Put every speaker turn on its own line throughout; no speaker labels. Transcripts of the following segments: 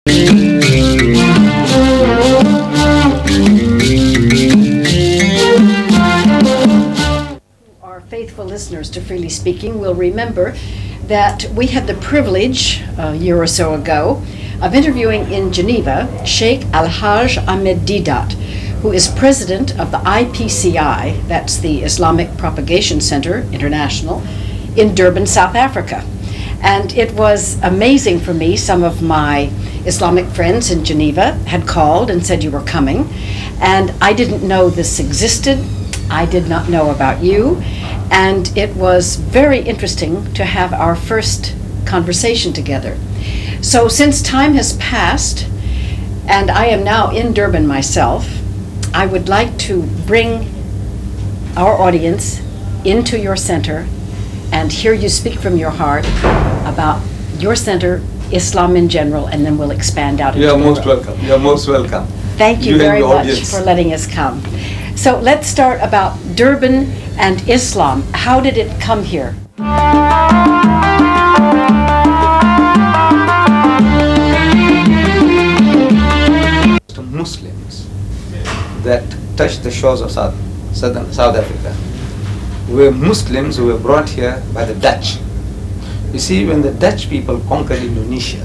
Our faithful listeners to Freely Speaking will remember that we had the privilege a year or so ago of interviewing in Geneva Sheikh Al-Hajj Ahmed Didat, who is president of the IPCI, that's the Islamic Propagation Center International, in Durban, South Africa. And it was amazing for me. Some of my Islamic friends in Geneva had called and said you were coming, and I didn't know this existed. I did not know about you, and it was very interesting to have our first conversation together. So since time has passed, and I am now in Durban myself, I would like to bring our audience into your center and hear you speak from your heart about your center, Islam in general, and then we'll expand out.
You are most welcome. You are most welcome.
Thank you very much for letting us come. So let's start about Durban and Islam. How did it come here?
Muslims that touched the shores of South Africa were Muslims who were brought here by the Dutch. You see, when the Dutch people conquered Indonesia,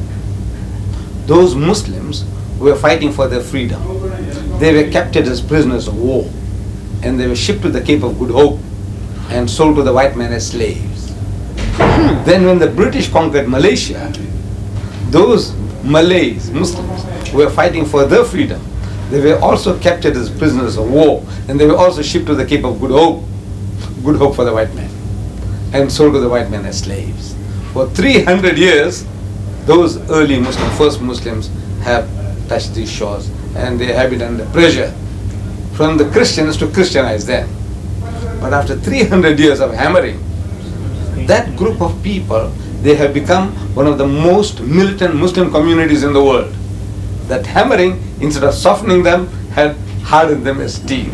those Muslims were fighting for their freedom. They were captured as prisoners of war, and they were shipped to the Cape of Good Hope and sold to the white man as slaves. Then when the British conquered Malaysia, those Malays, Muslims, were fighting for their freedom. They were also captured as prisoners of war, and they were also shipped to the Cape of Good Hope for the white man, and sold to the white man as slaves. For 300 years, those early Muslims, first Muslims, have touched these shores, and they have been under pressure from the Christians to Christianize them. But after 300 years of hammering, that group of people, they have become one of the most militant Muslim communities in the world. That hammering, instead of softening them, had hardened them as steel.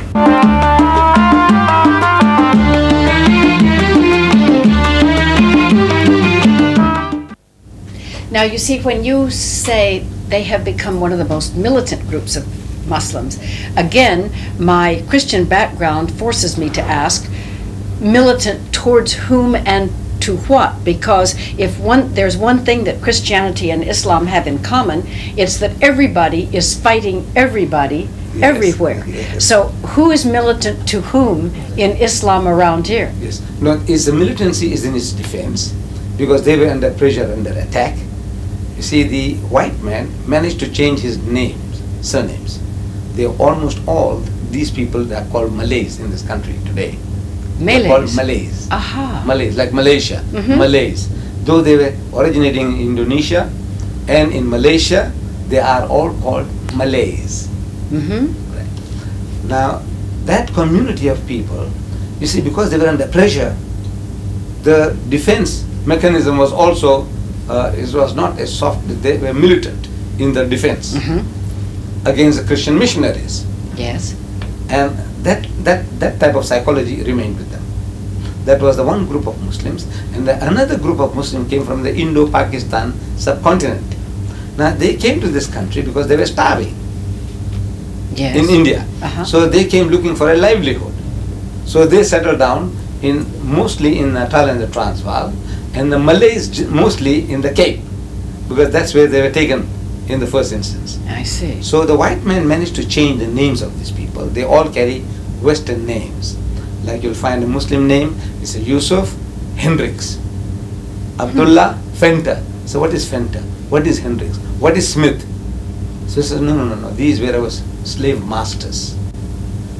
Now you see, when you say they have become one of the most militant groups of Muslims, again, my Christian background forces me to ask, militant towards whom and to what? Because if there's one thing that Christianity and Islam have in common, it's that everybody is fighting everybody, yes, everywhere. Yes. So who is militant to whom in Islam around here?
Yes. No, the militancy is in its defense, because they were under pressure, under attack. You see, the white man managed to change his names, surnames. They are almost all these people that are called Malays in this country today.
Malays?
They're called Malays.
Aha.
Malays, like Malaysia, Malays. Though they were originating in Indonesia and in Malaysia, they are all called Malays. Right. Now, that community of people, you see, because they were under pressure, the defense mechanism was also, it was not as soft, they were militant in their defense against the Christian missionaries.
Yes.
And that type of psychology remained with them. That was the one group of Muslims, and another group of Muslims came from the Indo-Pakistan subcontinent. Now they came to this country because they were starving in India. So they came looking for a livelihood. So they settled down mostly in Natal and the Transvaal, and the Malays mostly in the Cape, because that's where they were taken in the first instance.
I see.
So the white man managed to change the names of these people. They all carry Western names. Like you'll find a Muslim name, it's a Yusuf Hendricks, Abdullah Fenter. So what is Fenter? What is Hendricks? What is Smith? So he says, no. These were our slave masters.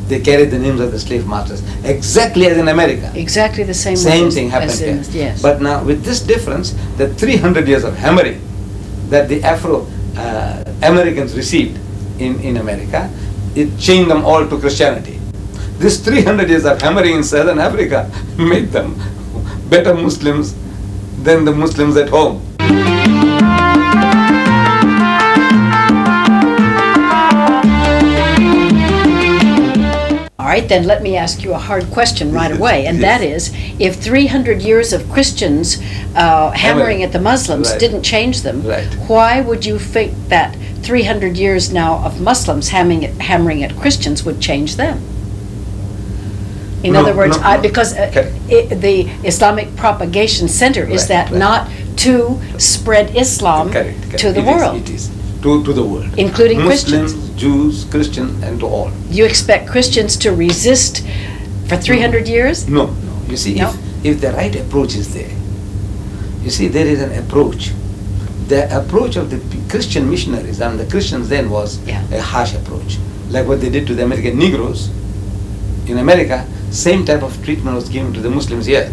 They carried the names of the slave masters, exactly as in America.
Exactly the same way.
Same thing happened here.
Yes.
But now with this difference, the 300 years of hammering that the Afro-Americans received in America, it changed them all to Christianity. This 300 years of hammering in Southern Africa made them better Muslims than the Muslims at home.
All right, right, then let me ask you a hard question right away, and that is, if 300 years of Christians hammering at the Muslims didn't change them, why would you think that 300 years now of Muslims hammering at Christians would change them? In other words, because the Islamic Propagation Center is not to spread Islam to the world.
It is. To the world.
Including
Muslims,
Christians.
Jews, Christians, and to all.
You expect Christians to resist for 300 years?
No. You see, if the right approach is there, you see, there is an approach. The approach of the Christian missionaries and the Christians then was a harsh approach. Like what they did to the American Negroes. In America, same type of treatment was given to the Muslims here.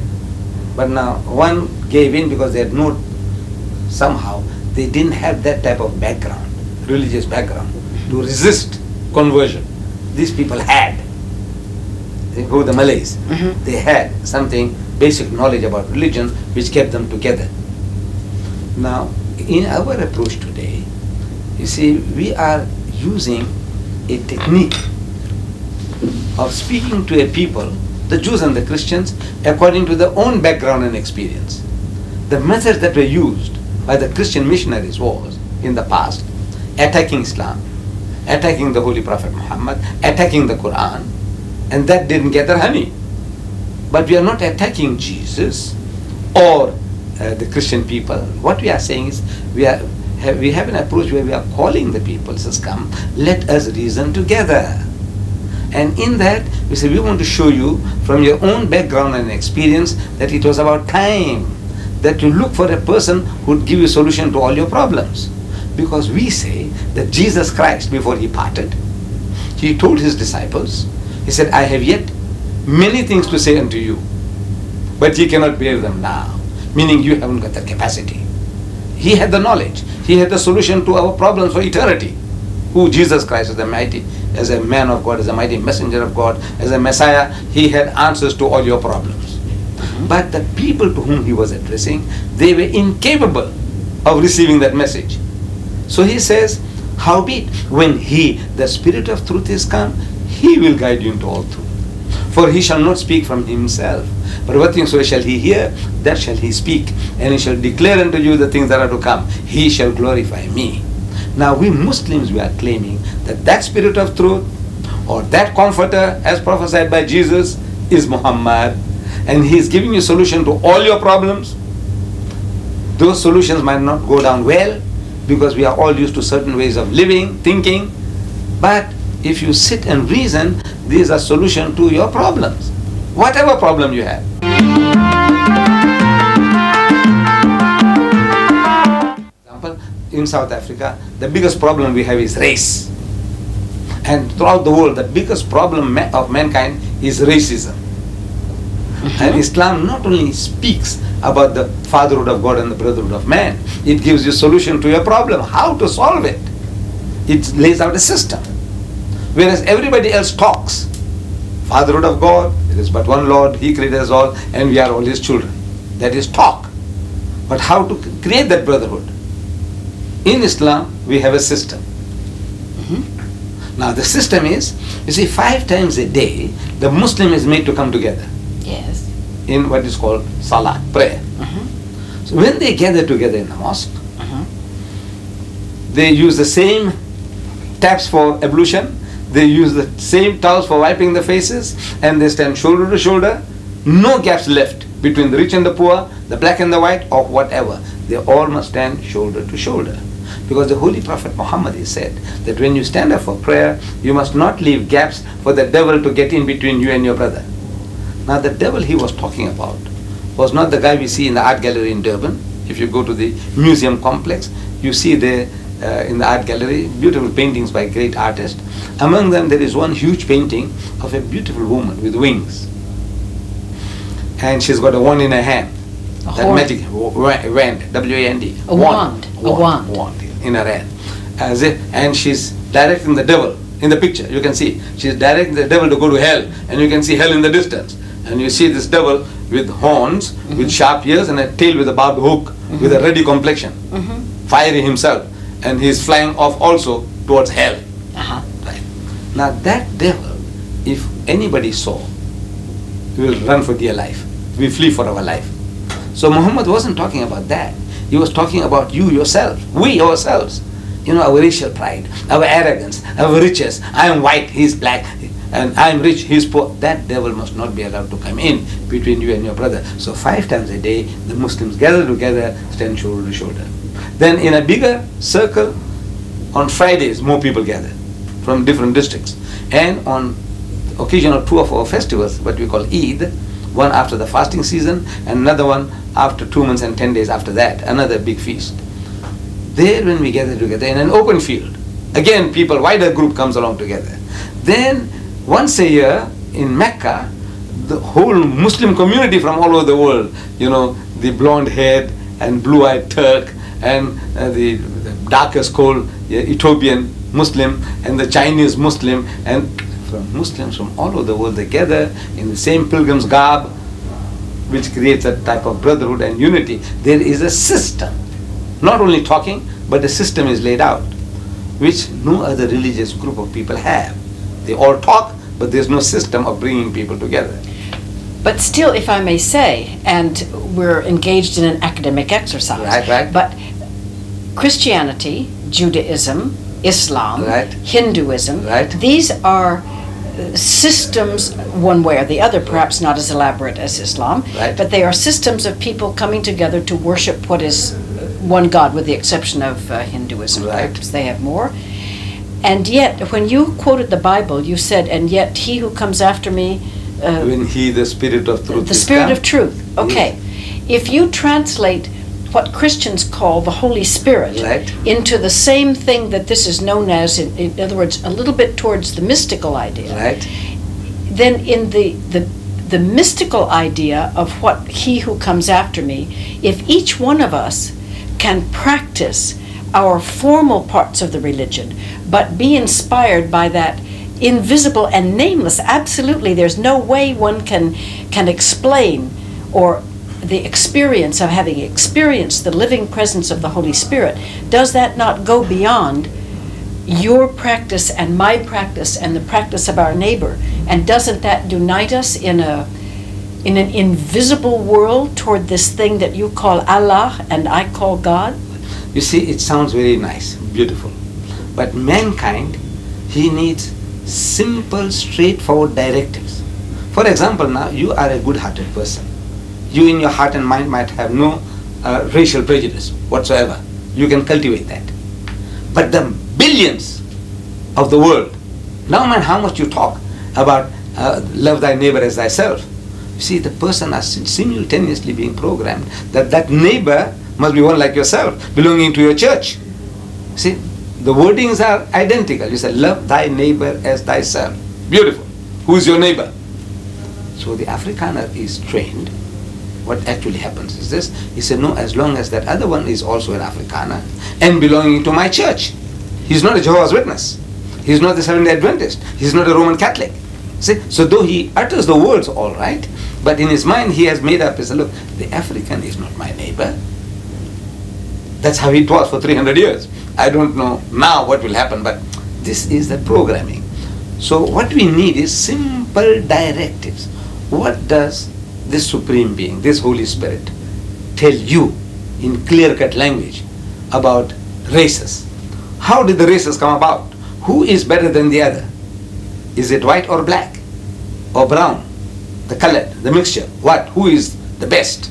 But now, one gave in because they had somehow, they didn't have that type of background, religious background, to resist conversion. These people had. Who the Malays? They had something, basic knowledge about religion, which kept them together. Now, in our approach today, you see, we are using a technique of speaking to a people, the Jews and the Christians, according to their own background and experience. The methods that were used by the Christian missionaries was, in the past, attacking Islam, attacking the Holy Prophet Muhammad, attacking the Quran, and that didn't get their honey. But we are not attacking Jesus or the Christian people. What we are saying is, we have an approach where we are calling the people, says, come, let us reason together. And in that, we say, we want to show you from your own background and experience that it was about time that you look for a person who would give you a solution to all your problems. Because we say that Jesus Christ, before he parted, he told his disciples, he said, I have yet many things to say unto you, but ye cannot bear them now. Meaning you haven't got the capacity. He had the knowledge. He had the solution to our problems for eternity. Who Jesus Christ is the mighty, as a man of God, as a mighty messenger of God, as a Messiah, he had answers to all your problems. But the people to whom he was addressing, they were incapable of receiving that message. So he says, howbeit, when he, the Spirit of truth, is come, he will guide you into all truth. For he shall not speak from himself, but what things shall he hear, that shall he speak, and he shall declare unto you the things that are to come. He shall glorify me. Now we Muslims, we are claiming that that Spirit of truth, or that Comforter, as prophesied by Jesus, is Muhammad, and he is giving you a solution to all your problems. Those solutions might not go down well, because we are all used to certain ways of living, thinking, but if you sit and reason, these are solutions to your problems, whatever problem you have. Example, in South Africa, the biggest problem we have is race. And throughout the world, the biggest problem of mankind is racism. And Islam not only speaks about the fatherhood of God and the brotherhood of man, it gives you a solution to your problem, how to solve it. It lays out a system. Whereas everybody else talks. Fatherhood of God, there is but one Lord, he created us all, and we are all his children. That is talk. But how to create that brotherhood? In Islam, we have a system. Now the system is, you see, 5 times a day, the Muslim is made to come together.
Yes.
In what is called salat, prayer. So when they gather together in the mosque, they use the same taps for ablution, they use the same towels for wiping the faces, and they stand shoulder to shoulder, no gaps left between the rich and the poor, the black and the white, or whatever. They all must stand shoulder to shoulder. Because the Holy Prophet Muhammad has said that when you stand up for prayer, you must not leave gaps for the devil to get in between you and your brother. Now the devil he was talking about was not the guy we see in the art gallery in Durban. If you go to the museum complex, you see there in the art gallery beautiful paintings by great artists. Among them there is one huge painting of a beautiful woman with wings. And she's got a wand in her hand. That magic wand, W-A-N-D.
A wand. A wand.
Wand in her hand. And she's directing the devil. In the picture, you can see, she's directing the devil to go to hell. And you can see hell in the distance. And you see this devil with horns, with sharp ears, and a tail with a barbed hook, with a ruddy complexion. Fiery himself. And he's flying off also towards hell. Right. Now that devil, if anybody saw, we will run for dear life. We flee for our life. So Muhammad wasn't talking about that. He was talking about you yourself, we ourselves. Our racial pride, our arrogance, our riches. I am white, he is black, and I am rich, he is poor. That devil must not be allowed to come in between you and your brother. So 5 times a day, the Muslims gather together, stand shoulder to shoulder. Then in a bigger circle, on Fridays, more people gather from different districts. And on occasion of 2 of our festivals, what we call Eid, one after the fasting season, and another one after 2 months and 10 days after that, another big feast. There when we gather together in an open field, again people, wider group comes along together. Then once a year in Mecca, the whole Muslim community from all over the world, the blonde-haired and blue-eyed Turk, and the darkest coal Ethiopian Muslim, and the Chinese Muslim, and from Muslims from all over the world, they gather in the same pilgrim's garb, which creates a type of brotherhood and unity. There is a system, not only talking, but the system is laid out, which no other religious group of people have. They all talk, but there's no system of bringing people together.
But still, if I may say, and we're engaged in an academic exercise,
right.
But Christianity, Judaism, Islam,
right.
Hinduism,
right.
These are systems, one way or the other, perhaps not as elaborate as Islam,
right.
But they are systems of people coming together to worship what is one God, with the exception of Hinduism.
Right.
Perhaps they have more. And yet, when you quoted the Bible, you said, and yet he who comes after me...
when he, the Spirit of truth,
the Spirit of truth. Okay. Yes. If you translate what Christians call the Holy Spirit
right.
into the same thing that this is known as, in other words, a little bit towards the mystical idea,
right.
Then in the mystical idea of what he who comes after me, if each one of us can practice our formal parts of the religion, but be inspired by that invisible and nameless, absolutely, there's no way one can explain, or the experience of having experienced the living presence of the Holy Spirit, does that not go beyond your practice and my practice and the practice of our neighbor? And doesn't that unite us in an invisible world toward this thing that you call Allah and I call God?
You see, it sounds very nice, beautiful. But mankind, he needs simple, straightforward directives. For example, now, you are a good-hearted person. You in your heart and mind might have no racial prejudice whatsoever. You can cultivate that. But the billions of the world, now mind how much you talk about love thy neighbor as thyself. You see, the person is simultaneously being programmed that that neighbor must be one like yourself, belonging to your church. See, the wordings are identical. You say, love thy neighbor as thyself. Beautiful. Who is your neighbor? So the Afrikaner is trained. What actually happens is this. He said, no, as long as that other one is also an Afrikaner and belonging to my church. He's not a Jehovah's Witness. He's not the Seventh-day Adventist. He's not a Roman Catholic. See? So though he utters the words all right, but in his mind he has made up, he said, look, the African is not my neighbor. That's how it was for 300 years. I don't know now what will happen, but this is the programming. So what we need is simple directives. What does this Supreme Being, this Holy Spirit, tell you in clear-cut language about races? How did the races come about? Who is better than the other? Is it white or black? Or brown? The color, the mixture, what? Who is the best?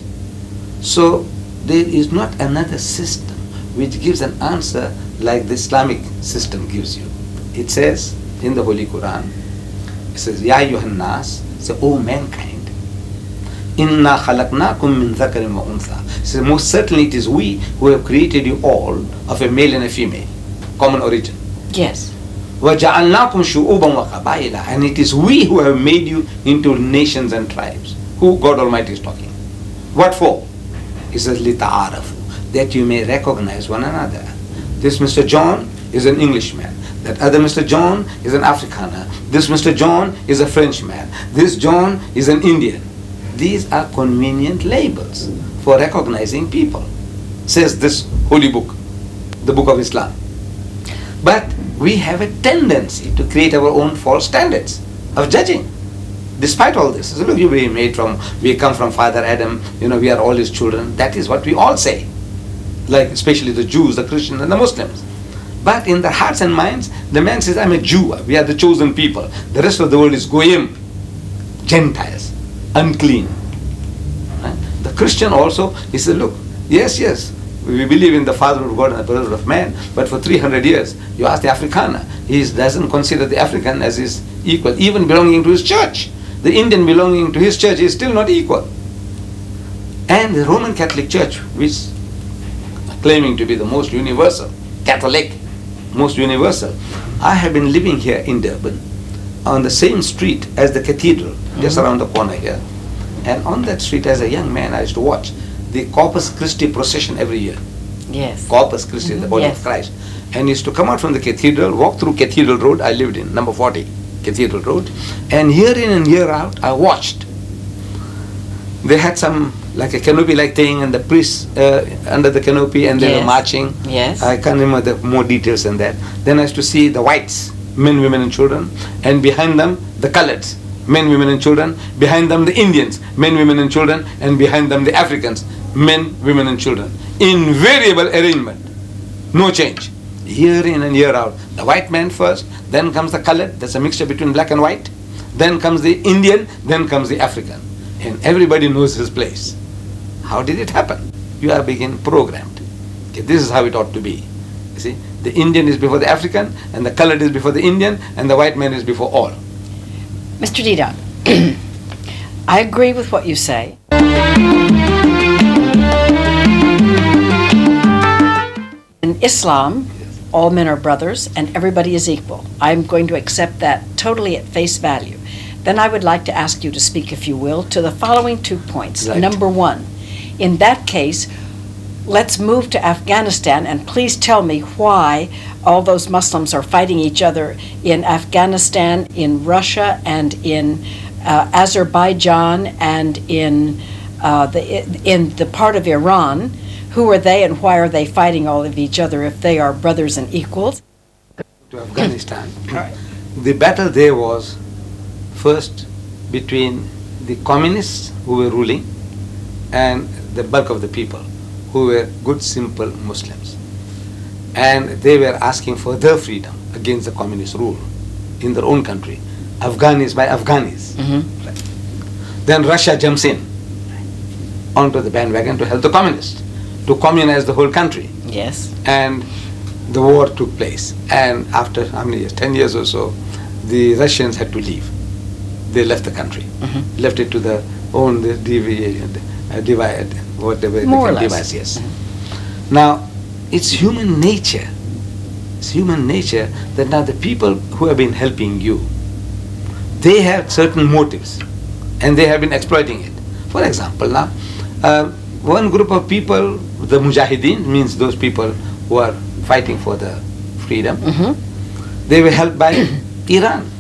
So there is not another system which gives an answer like the Islamic system gives you. It says in the Holy Quran, it says, Ya ayyuhan nas, say, O mankind, inna khalaqnakum min dhakarin wa untha. It says, most certainly it is we who have created you all of a male and a female, common origin.
Yes.
وَجَعَلْنَاكُمْ شُعُوبًا وَقَبَائِلًا. And it is we who have made you into nations and tribes. Who God Almighty is talking. What for? He says, لِتَعَارَفُوا, that you may recognize one another. This Mr. John is an Englishman. That other Mr. John is an Afrikaner. This Mr. John is a Frenchman. This John is an Indian. These are convenient labels for recognizing people, says this holy book, the book of Islam. But we have a tendency to create our own false standards of judging. Despite all this, look, we come from Father Adam, we are all his children. That is what we all say. Like especially the Jews, the Christians, and the Muslims. But in their hearts and minds, the man says, I'm a Jew, we are the chosen people. The rest of the world is goyim, Gentiles, unclean. Right? The Christian also, he says, look, yes, we believe in the Father of God and the Brother of man, but for 300 years, you ask the Afrikaner, he doesn't consider the African as his equal, even belonging to his church. The Indian belonging to his church is still not equal. And the Roman Catholic Church, which claiming to be the most universal, Catholic, most universal. I have been living here in Durban on the same street as the cathedral, just around the corner here. And on that street as a young man I used to watch the Corpus Christi procession every year.
Yes.
Corpus Christi, the body of Christ. And used to come out from the cathedral, walk through Cathedral Road, I lived in, number 40, Cathedral Road. And year in and year out, I watched. They had some, like a canopy-like thing, and the priests under the canopy, and they were marching.
Yes.
I can't remember the more details than that. Then I used to see the whites, men, women, and children, and behind them, the coloreds, men, women, and children. Behind them, the Indians, men, women, and children, and behind them, the Africans, men, women, and children. Invariable arrangement, no change. Year in and year out. The white man first, then comes the colored, that's a mixture between black and white. Then comes the Indian, then comes the African. And everybody knows his place. How did it happen? You are being programmed. Okay, this is how it ought to be. You see, the Indian is before the African, and the colored is before the Indian, and the white man is before all.
Mr. Dida, I agree with what you say. In Islam, all men are brothers and everybody is equal. I'm going to accept that totally at face value. Then I would like to ask you to speak, if you will, to the following 2 points.
Right.
Number one, in that case, let's move to Afghanistan, and please tell me why all those Muslims are fighting each other in Afghanistan, in Russia, and in Azerbaijan, and in the part of Iran. Who are they, and why are they fighting all of each other if they are brothers and equals?
To Afghanistan, the battle there was first between the communists who were ruling and the bulk of the people who were good, simple Muslims. And they were asking for their freedom against the communist rule in their own country. Afghanis by Afghanis. Right. Then Russia jumps in onto the bandwagon to help the communists, to communize the whole country.
Yes.
And the war took place. And after how many years? 10 years or so, the Russians had to leave. They left the country, left it to their own divide, whatever
More
they
or
can
less.
devise. Yes. Now, it's human nature. It's human nature that now the people who have been helping you, they have certain motives, and they have been exploiting it. For example, now, one group of people, the Mujahideen, means those people who are fighting for the freedom, they were helped by Iran.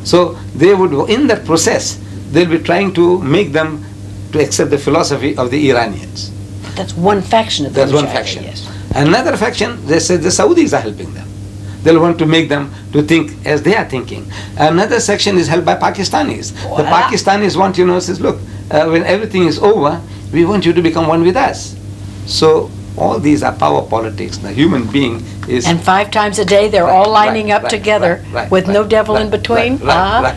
So they would, in that process, they'll be trying to make them to accept the philosophy of the Iranians.
That's one faction of the
That's one
Mujahideen,
faction.
yes.
Another faction, they say the Saudis are helping them. They'll want to make them to think as they are thinking. Another section is held by Pakistanis. The Pakistanis want, says, look, when everything is over, we want you to become one with us. So all these are power politics. The human being is...
And 5 times a day, they're all lining up together with no devil in between.
Right.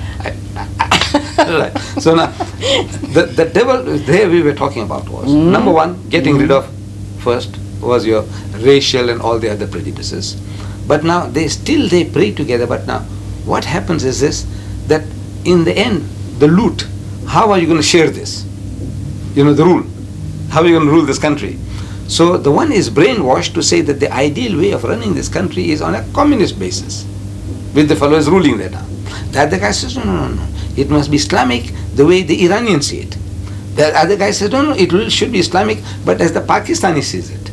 So now, the devil there we were talking about was, number one, getting rid of first was your racial and all the other prejudices. But now they pray together. But now what happens is this, that in the end, the loot, how are you going to share this? The rule. How are you going to rule this country? So the one is brainwashed to say that the ideal way of running this country is on a communist basis, with the fellows ruling there now. The other guy says, no. It must be Islamic the way the Iranians see it. The other guy says, no, it should be Islamic, but as the Pakistani sees it.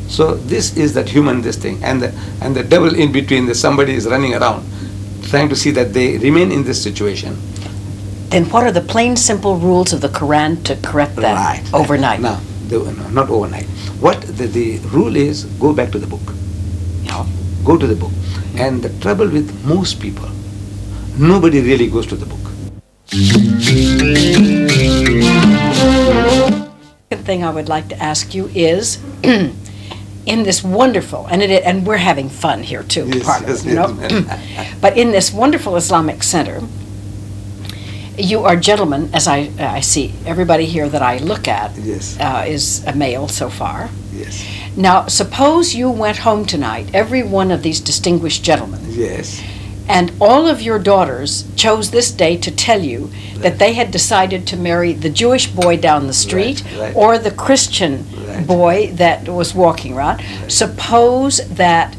So this is that human this thing, and the devil in between. Somebody is running around trying to see that they remain in this situation.
Then what are the plain, simple rules of the Quran to correct that
Right.
overnight?
Now, not overnight. What the rule is, go back to the book. Go to the book. And the trouble with most people, nobody really goes to the book.
The thing I would like to ask you is, in this wonderful, and we're having fun here too, but in this wonderful Islamic center, you are gentlemen, as I see. Everybody here that I look at is a male so far.
Yes.
Now, suppose you went home tonight, every one of these distinguished gentlemen.
Yes.
And all of your daughters chose this day to tell you that they had decided to marry the Jewish boy down the street or the Christian boy that was walking around. Suppose that,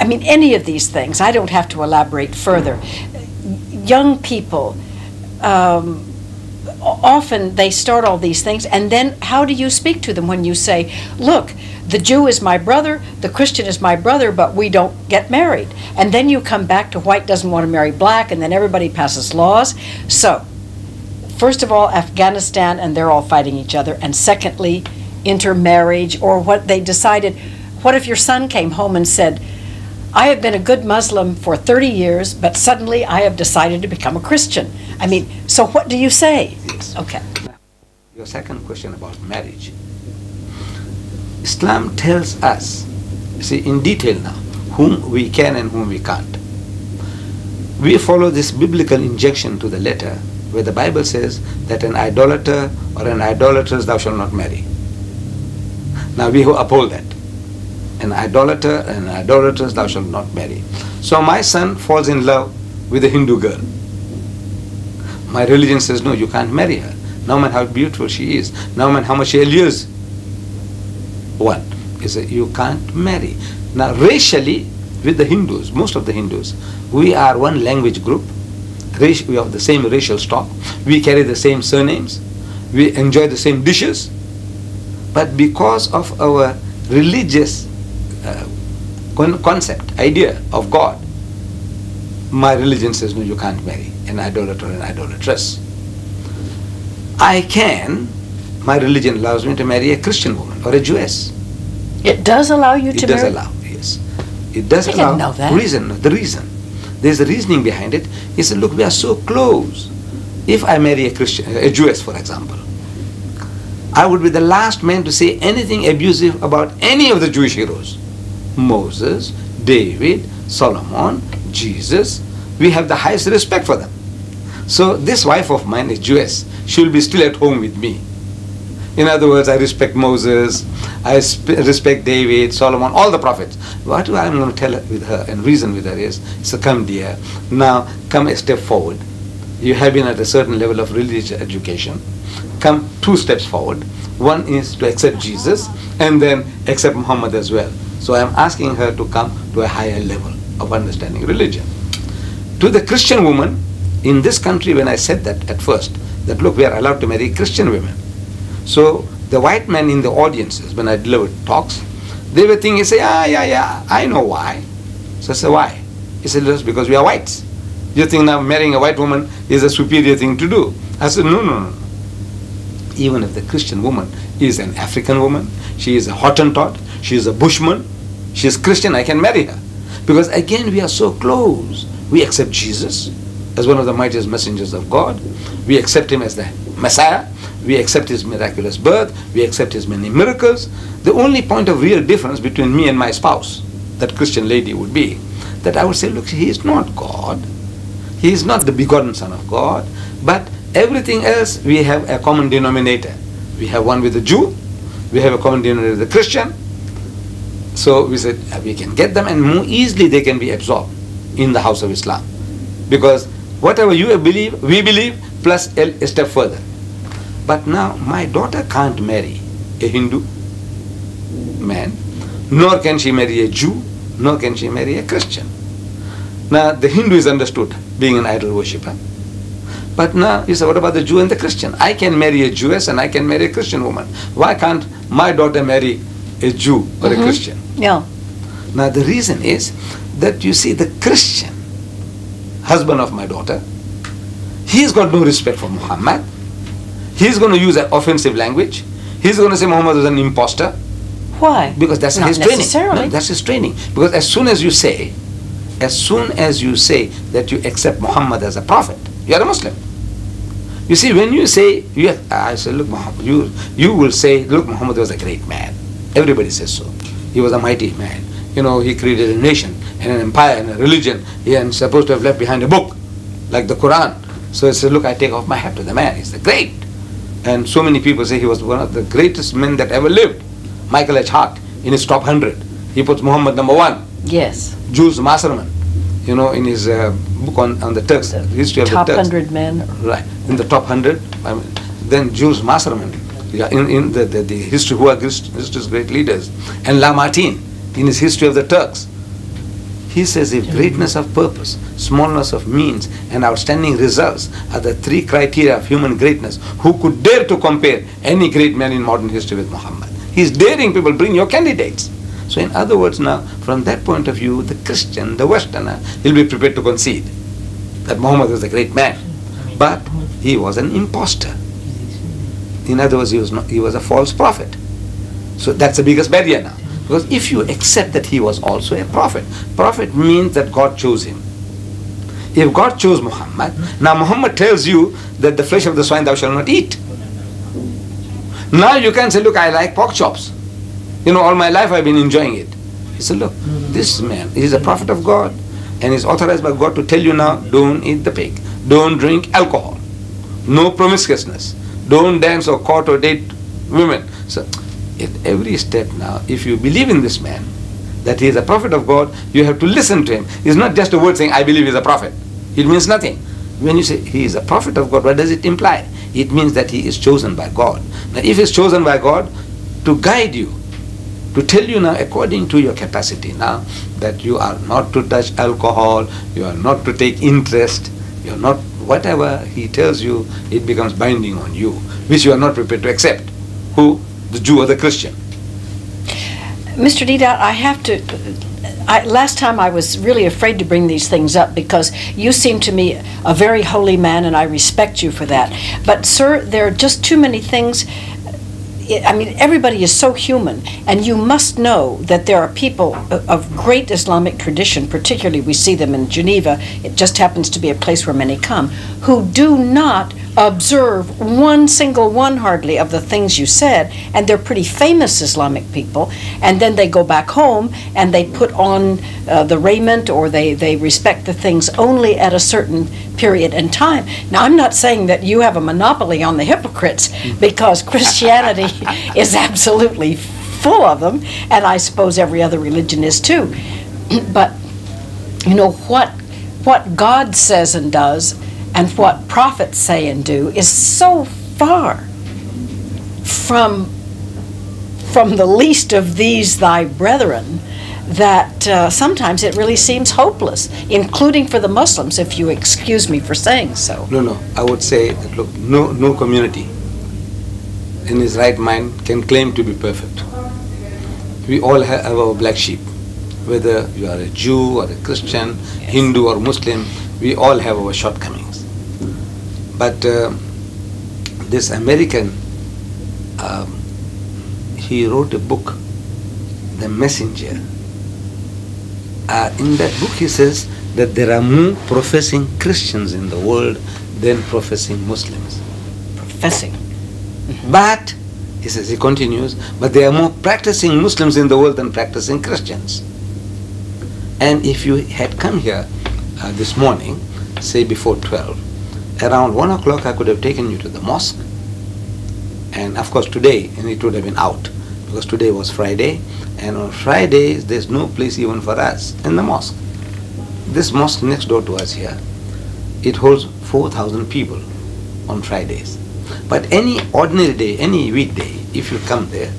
any of these things, I don't have to elaborate further. Young people, often they start all these things, and then how do you speak to them when you say, look, the Jew is my brother, the Christian is my brother, but we don't get married. And then you come back to white doesn't want to marry black, and then everybody passes laws. So, first of all, Afghanistan, and they're all fighting each other. And secondly, intermarriage, or what they decided. What if your son came home and said, I have been a good Muslim for 30 years, but suddenly I have decided to become a Christian. So what do you say?
Yes.
Okay.
Your second question about marriage. Islam tells us, see, in detail now, whom we can and whom we can't. We follow this biblical injection to the letter, where the Bible says that an idolater or an idolatress thou shalt not marry. Now we uphold that. An idolater and an idolatress thou shalt not marry. So my son falls in love with a Hindu girl. My religion says, no, you can't marry her. No man how beautiful she is. No man how much she allures. One is that you can't marry. Now racially, with the Hindus, most of the Hindus, we are one language group. We have the same racial stock. We carry the same surnames. We enjoy the same dishes. But because of our religious concept, idea of God, my religion says, no, you can't marry an idolater or an idolatress. I can, my religion allows me to marry a Christian woman or a Jewess.
It does allow you to marry?
It does allow, yes. It does allow.
I didn't know that.
The reason. There's a reasoning behind it. He said, look, we are so close. If I marry a Christian, a Jewess, for example, I would be the last man to say anything abusive about any of the Jewish heroes. Moses, David, Solomon, Jesus. We have the highest respect for them. So this wife of mine is Jewess. She will be still at home with me. In other words, I respect Moses, I respect David, Solomon, all the prophets. What I'm going to tell her and reason with her is, so come dear, now come a step forward. You have been at a certain level of religious education. Come 2 steps forward. One is to accept Jesus and then accept Muhammad as well. So I'm asking her to come to a higher level of understanding religion. To the Christian woman, in this country, when I said that at first, that look, we are allowed to marry Christian women. So the white men in the audiences, when I delivered talks, they were thinking, say, yeah, I know why. So I said, why? He said, just because we are whites. You think now marrying a white woman is a superior thing to do? I said, no. Even if the Christian woman is an African woman, she is a Hottentot, she is a Bushman, she is Christian, I can marry her. Because again, we are so close. We accept Jesus as one of the mightiest messengers of God. We accept him as the Messiah. We accept his miraculous birth. We accept his many miracles. The only point of real difference between me and my spouse, that Christian lady, would be that I would say, look, he is not God. He is not the begotten Son of God. But everything else, we have a common denominator. We have one with the Jew. We have a common denominator with the Christian. So we said, we can get them, and more easily they can be absorbed in the house of Islam. Because whatever you believe, we believe, plus a step further. But now my daughter can't marry a Hindu man, nor can she marry a Jew, nor can she marry a Christian. Now the Hindu is understood being an idol worshipper. But now you say, what about the Jew and the Christian? I can marry a Jewess and I can marry a Christian woman. Why can't my daughter marry a Jew or a Christian?
Yeah.
Now the reason is that you see the Christian husband of my daughter, he's got no respect for Muhammad. He's going to use an offensive language. He's going to say Muhammad is an imposter.
Why?
Because that's
Not
his training.
necessarily.
No, that's his training. Because as soon as you say as soon as you say that you accept Muhammad as a prophet, you are a Muslim. You see, when you say, I say, look, Muhammad, you will say, look, Muhammad was a great man. Everybody says so. He was a mighty man. You know, he created a nation and an empire and a religion. He is supposed to have left behind a book, like the Quran. So I said, look, I take off my hat to the man. He's the great. And so many people say he was one of the greatest men that ever lived. Michael H. Hart, in his top 100, he puts Muhammad number 1.
Yes.
Jules Masserman, you know, in his book on the Turks, the history of the Turks.
Top 100 men.
Right, in the top 100. Then Jules Masserman, in the history, who are history's great leaders. And Lamartine, in his history of the Turks. He says if greatness of purpose, smallness of means, and outstanding results are the 3 criteria of human greatness, who could dare to compare any great man in modern history with Muhammad? He's daring people, bring your candidates. So in other words now, from that point of view, the Christian, the Westerner, he'll be prepared to concede that Muhammad was a great man. But he was an impostor. In other words, he was a false prophet. So that's the biggest barrier now. Because if you accept that he was also a prophet means that God chose him. If God chose Muhammad, now Muhammad tells you that the flesh of the swine thou shalt not eat. Now you can say, look, I like pork chops. You know, all my life I've been enjoying it. He said, look, this man is a prophet of God and is authorized by God to tell you now, don't eat the pig, don't drink alcohol, no promiscuousness, don't dance or court or date women. So at every step now, if you believe in this man, that he is a prophet of God, you have to listen to him. It's not just a word saying, I believe he is a prophet. It means nothing. When you say he is a prophet of God, what does it imply? It means that he is chosen by God. Now if he is chosen by God to guide you, to tell you now according to your capacity now, that you are not to touch alcohol, you are not to take interest, you are not, whatever he tells you, it becomes binding on you, which you are not prepared to accept. Who? The Jew or the Christian.
Mr. Deedat, I have to, last time I was really afraid to bring these things up because you seem to me a very holy man and I respect you for that. But sir, there are just too many things. I mean, everybody is so human, and you must know that there are people of great Islamic tradition, particularly we see them in Geneva, it just happens to be a place where many come, who do not observe one single one hardly of the things you said, and they're pretty famous Islamic people, and then they go back home and they put on the raiment or they respect the things only at a certain period in time. Now, I'm not saying that you have a monopoly on the hypocrites, because Christianity is absolutely full of them, and I suppose every other religion is too. But, you know, what God says and does and what prophets say and do is so far from the least of these thy brethren that sometimes it really seems hopeless, including for the Muslims, if you excuse me for saying so.
No, I would say that, look, no community in his right mind can claim to be perfect. We all have our black sheep. Whether you are a Jew or a Christian, yes, Hindu or Muslim, we all have our shortcomings. But this American, he wrote a book, The Messenger. In that book he says that there are more professing Christians in the world than professing Muslims.
Professing.
But, he says, he continues, but there are more practicing Muslims in the world than practicing Christians. And if you had come here this morning, say before 12, around 1 o'clock I could have taken you to the mosque. And of course today, and it would have been out, because today was Friday, and on Fridays there's no place even for us in the mosque. This mosque next door to us here, it holds 4,000 people on Fridays. But any ordinary day, any weekday, if you come there,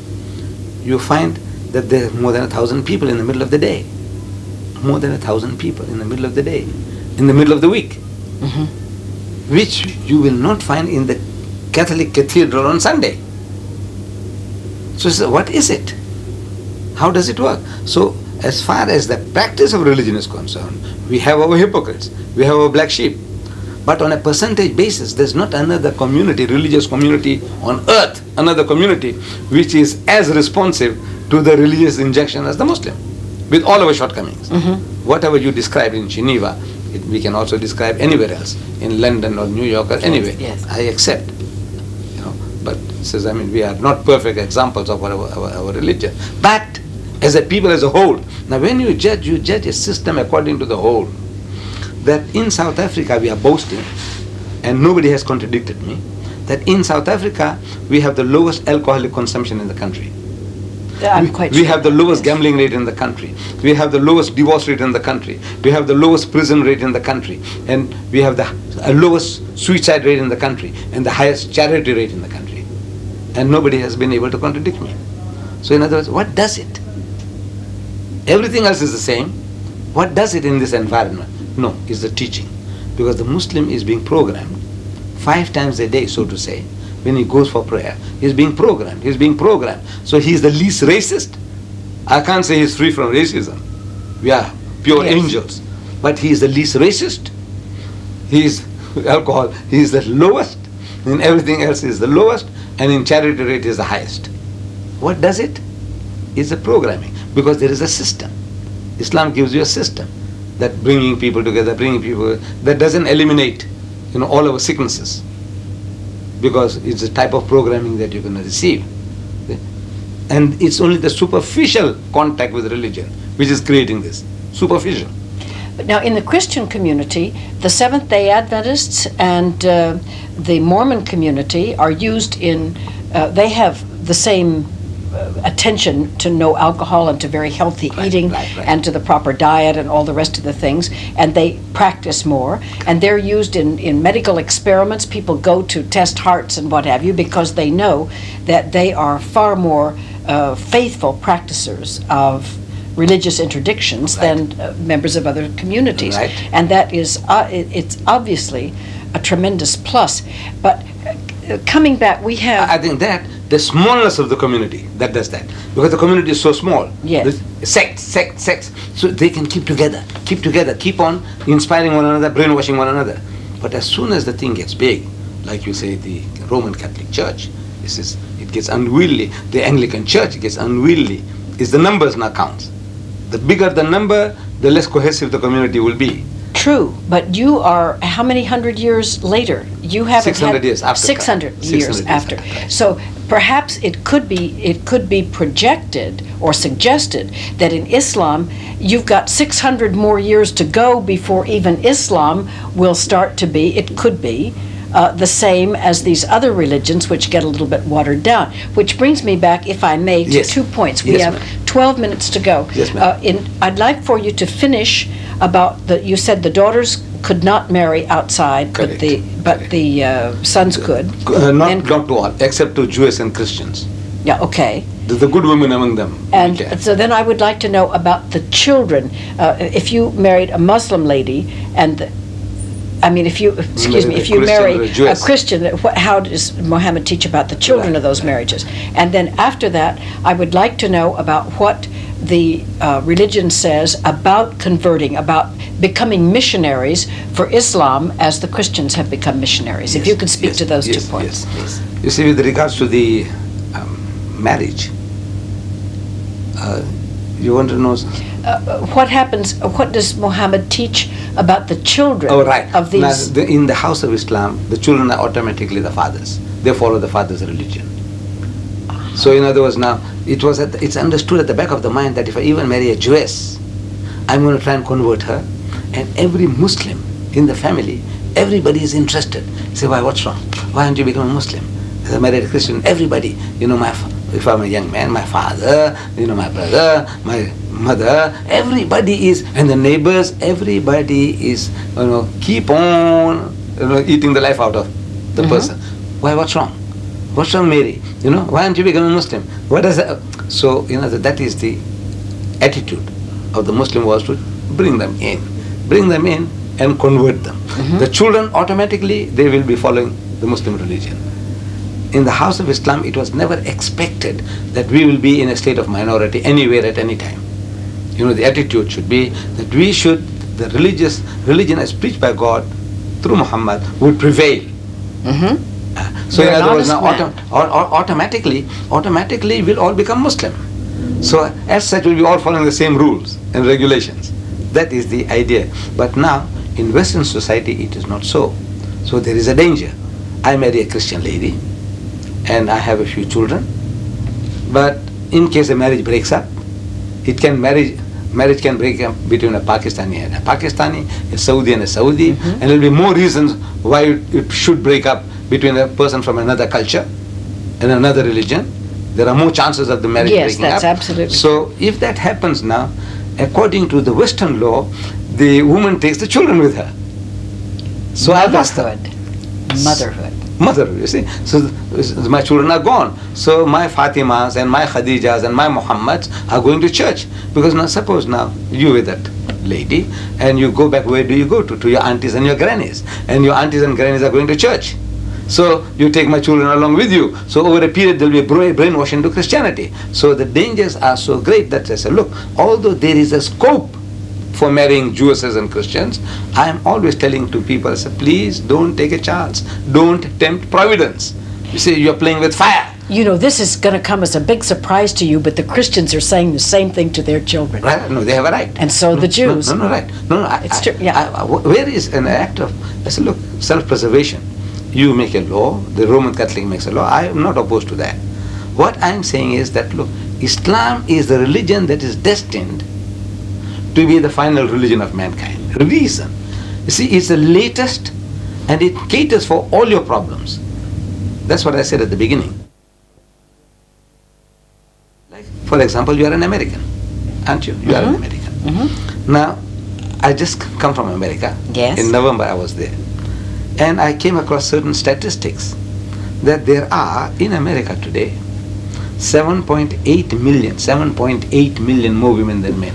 you find that there are more than 1,000 people in the middle of the day. More than 1,000 people in the middle of the day, in the middle of the week, which you will not find in the Catholic cathedral on Sunday. So what is it? How does it work? So as far as the practice of religion is concerned, we have our hypocrites, we have our black sheep. But on a percentage basis, there's not another community, religious community on earth, another community which is as responsive to the religious injection as the Muslim. with all our shortcomings. Whatever you described in Geneva, we can also describe anywhere else, in London or New York or anywhere.
Yes.
I accept. But says, I mean, we are not perfect examples of our religion. But as a people as a whole, now when you judge a system according to the whole. That in South Africa we are boasting, and nobody has contradicted me, that in South Africa we have the lowest alcoholic consumption in the country.
I'm quite
We
sure.
have the lowest gambling rate in the country. We have the lowest divorce rate in the country. We have the lowest prison rate in the country. And we have the lowest suicide rate in the country and the highest charity rate in the country. And nobody has been able to contradict me. So in other words, what does it? Everything else is the same. What does it in this environment? No, it's the teaching. Because the Muslim is being programmed 5 times a day, so to say. When he goes for prayer, he's being programmed. He's being programmed. So he's the least racist. I can't say he's free from racism. We are pure angels. But he is the least racist. He is alcohol. He is the lowest. In everything else he is the lowest. And in charity rate is the highest. What does it? It's the programming. Because there is a system. Islam gives you a system. That bringing people together, that doesn't eliminate, all our sicknesses. Because it's a type of programming that you're going to receive. And it's only the superficial contact with religion which is creating this. Superficial.
But now in the Christian community, the Seventh-day Adventists and the Mormon community are used in, they have the same attention to no alcohol and to very healthy eating and to the proper diet and all the rest of the things, and they practice more, and they're used in medical experiments. People go to test hearts and what have you because they know that they are far more faithful practicers of religious interdictions than members of other communities, and that is it's obviously a tremendous plus. But coming back, we have, I
think that the smallness of the community that does that, because the community is so small.
Yes.
Sects, so they can keep together, keep on inspiring one another, brainwashing one another. But as soon as the thing gets big, like you say, the Roman Catholic Church, it gets unwieldy. The Anglican Church gets unwieldy. It's the numbers now counts. The bigger the number, the less cohesive the community will be.
True, but you are how many hundred years later? You haven't
600 years after.
600 years after. So perhaps it could be projected or suggested that in Islam you've got 600 more years to go before even Islam will start to be. It could be the same as these other religions, which get a little bit watered down. Which brings me back, if I may, to 2 points. We have 12 minutes to go.
Yes, ma'am.
I'd like for you to finish about you said the daughters could not marry outside,
Correct.
but the sons could.
Not to all, except to Jews and Christians.
Yeah, okay.
There's the good women among them.
And so then I would like to know about the children. If you married a Muslim lady, and if you marry a Christian, how does Muhammad teach about the children of those marriages? And then after that, I would like to know about what the religion says about converting, about becoming missionaries for Islam as the Christians have become missionaries. If you could speak to those 2 points, please.
You see, with regards to the marriage, you want to know
what happens? What does Muhammad teach about the children of these?
Now, in the house of Islam, the children are automatically the fathers. They follow the father's religion. So in other words, now it's understood at the back of the mind that if I even marry a Jewess, I'm going to try and convert her, and every Muslim in the family, everybody is interested. Say, why? What's wrong? Why aren't you becoming a Muslim? If I married a Christian, everybody, if I'm a young man, my father, my brother, my mother, everybody is, and the neighbors, everybody is, keep on, eating the life out of the person. Why? What's wrong? What's wrong, Mary? Why aren't you becoming a Muslim? What does that? So, that is the attitude of the Muslim was to bring them in and convert them. The children automatically, they will be following the Muslim religion. In the house of Islam, it was never expected that we will be in a state of minority anywhere at any time. The attitude should be that the religion as preached by God through Muhammad would prevail. So in other words, now automatically we'll all become Muslim. So as such, we'll be all following the same rules and regulations. That is the idea. But now, in Western society, it is not so. So there is a danger. I marry a Christian lady, and I have a few children. But in case the marriage breaks up, marriage can break up between a Pakistani and a Pakistani, a Saudi and a Saudi, and there will be more reasons why it should break up between a person from another culture and another religion. There are more chances of the marriage breaking up.
Yes, that's absolutely.
So if that happens now, according to the Western law, the woman takes the children with her. So I lost her. Motherhood, you see. So my children are gone. So my Fatimas and my Khadijas and my Muhammads are going to church. Because now suppose now you with that lady and you go back, where do you go to? To your aunties and your grannies. And your aunties and grannies are going to church. So you take my children along with you. So over a period there will be a brainwash into Christianity. So the dangers are so great that I say, look, although there is a scope for marrying Jewesses and Christians, I am always telling to people, I say, please don't take a chance. Don't tempt providence. You see, you're playing with fire.
You know, this is going to come as a big surprise to you, but the Christians are saying the same thing to their children.
Right? No, they have a right.
And so the Jews.
Right.
It's true, yeah.
Where is an act of, I say, look, self-preservation. You make a law, the Roman Catholic makes a law. I am not opposed to that. What I am saying is that, look, Islam is the religion that is destined to be the final religion of mankind. Reason. You see, it's the latest and it caters for all your problems. That's what I said at the beginning. Like, for example, you are an American, aren't you? You are an American. Now, I just come from America.
Yes.
In November I was there. And I came across certain statistics that there are in America today 7.8 million more women than men.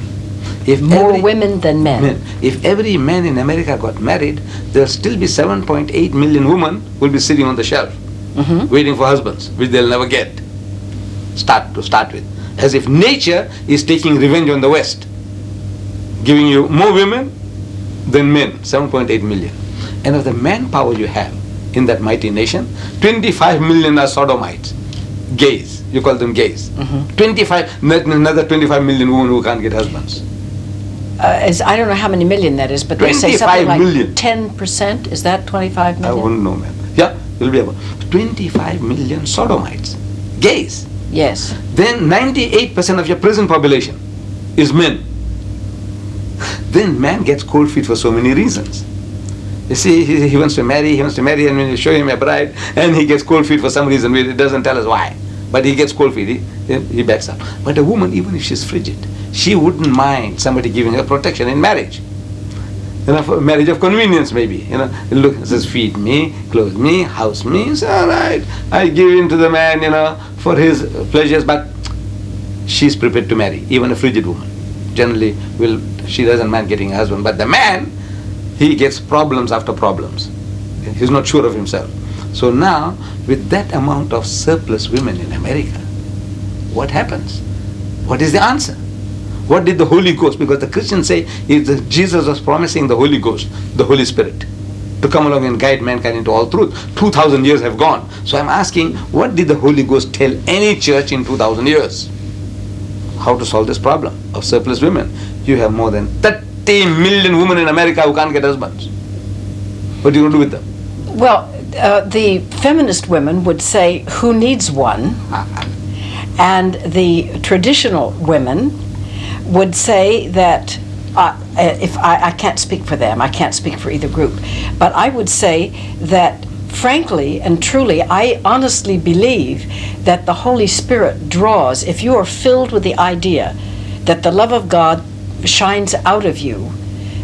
If
more women than men.
If every man in America got married, there will still be 7.8 million women who will be sitting on the shelf, waiting for husbands, which they'll never get. To start with. As if nature is taking revenge on the West, giving you more women than men, 7.8 million. And of the manpower you have in that mighty nation, 25 million are sodomites, gays. You call them gays. 25, another 25 million women who can't get husbands.
I don't know how many million that is, but they say something like 10%. Is that 25 million?
I wouldn't know, ma'am. Yeah, you'll be able. 25 million sodomites, gays.
Yes.
Then 98% of your prison population is men. Then man gets cold feet for so many reasons. You see, he wants to marry, and when you show him a bride, and he gets cold feet for some reason, it doesn't tell us why. But he gets cold feet, he backs up. But a woman, even if she's frigid, she wouldn't mind somebody giving her protection in marriage. You know, for marriage of convenience maybe. You know, look, it says feed me, clothe me, house me. It's all right. I give in to the man, you know, for his pleasures, but she's prepared to marry, even a frigid woman. Generally, she doesn't mind getting a husband. But the man, he gets problems after problems. He's not sure of himself. So now, with that amount of surplus women in America, what happens? What is the answer? What did the Holy Ghost, because the Christians say Jesus was promising the Holy Ghost, the Holy Spirit, to come along and guide mankind into all truth. 2,000 years have gone. So I'm asking, what did the Holy Ghost tell any church in 2,000 years? How to solve this problem of surplus women? You have more than 30 million women in America who can't get husbands. What are you going to do with them?
Well, the feminist women would say, who needs one? And the traditional women would say that, if I can't speak for them, I can't speak for either group, but I would say that frankly and truly, I honestly believe that the Holy Spirit draws, if you are filled with the idea that the love of God shines out of you,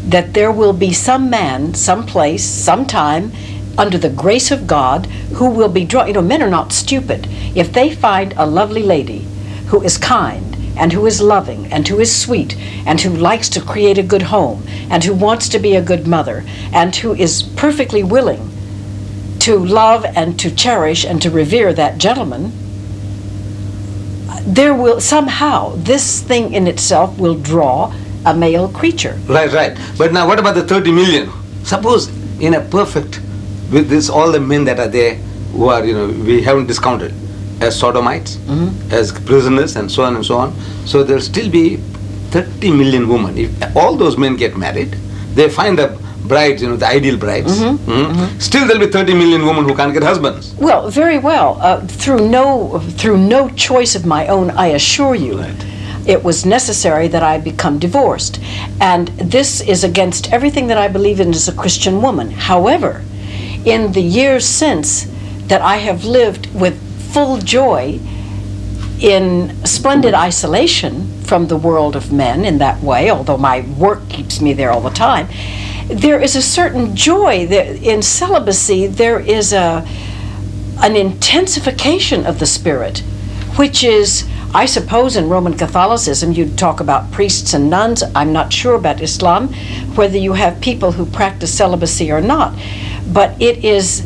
that there will be some man, some place, sometime, under the grace of God, who will be drawn. You know, men are not stupid. If they find a lovely lady who is kind and who is loving and who is sweet and who likes to create a good home and who wants to be a good mother and who is perfectly willing to love and to cherish and to revere that gentleman, there will somehow, this thing in itself will draw a male creature.
Right. But now what about the 30 million? Suppose in a perfect, with this all the men that are there who are, you know, we haven't discounted, as sodomites, as prisoners, and so on and so on. So there will still be 30 million women. If all those men get married, they find a brides, the ideal brides. Still there will be 30 million women who can't get husbands.
Well, very well. Through no choice of my own, I assure you.
Right.
It was necessary that I become divorced. And this is against everything that I believe in as a Christian woman. However, in the years since that I have lived with full joy in splendid isolation from the world of men in that way, although my work keeps me there all the time, there is a certain joy that in celibacy. There is an intensification of the spirit, which is, I suppose in Roman Catholicism you'd talk about priests and nuns. I'm not sure about Islam, whether you have people who practice celibacy or not. But it is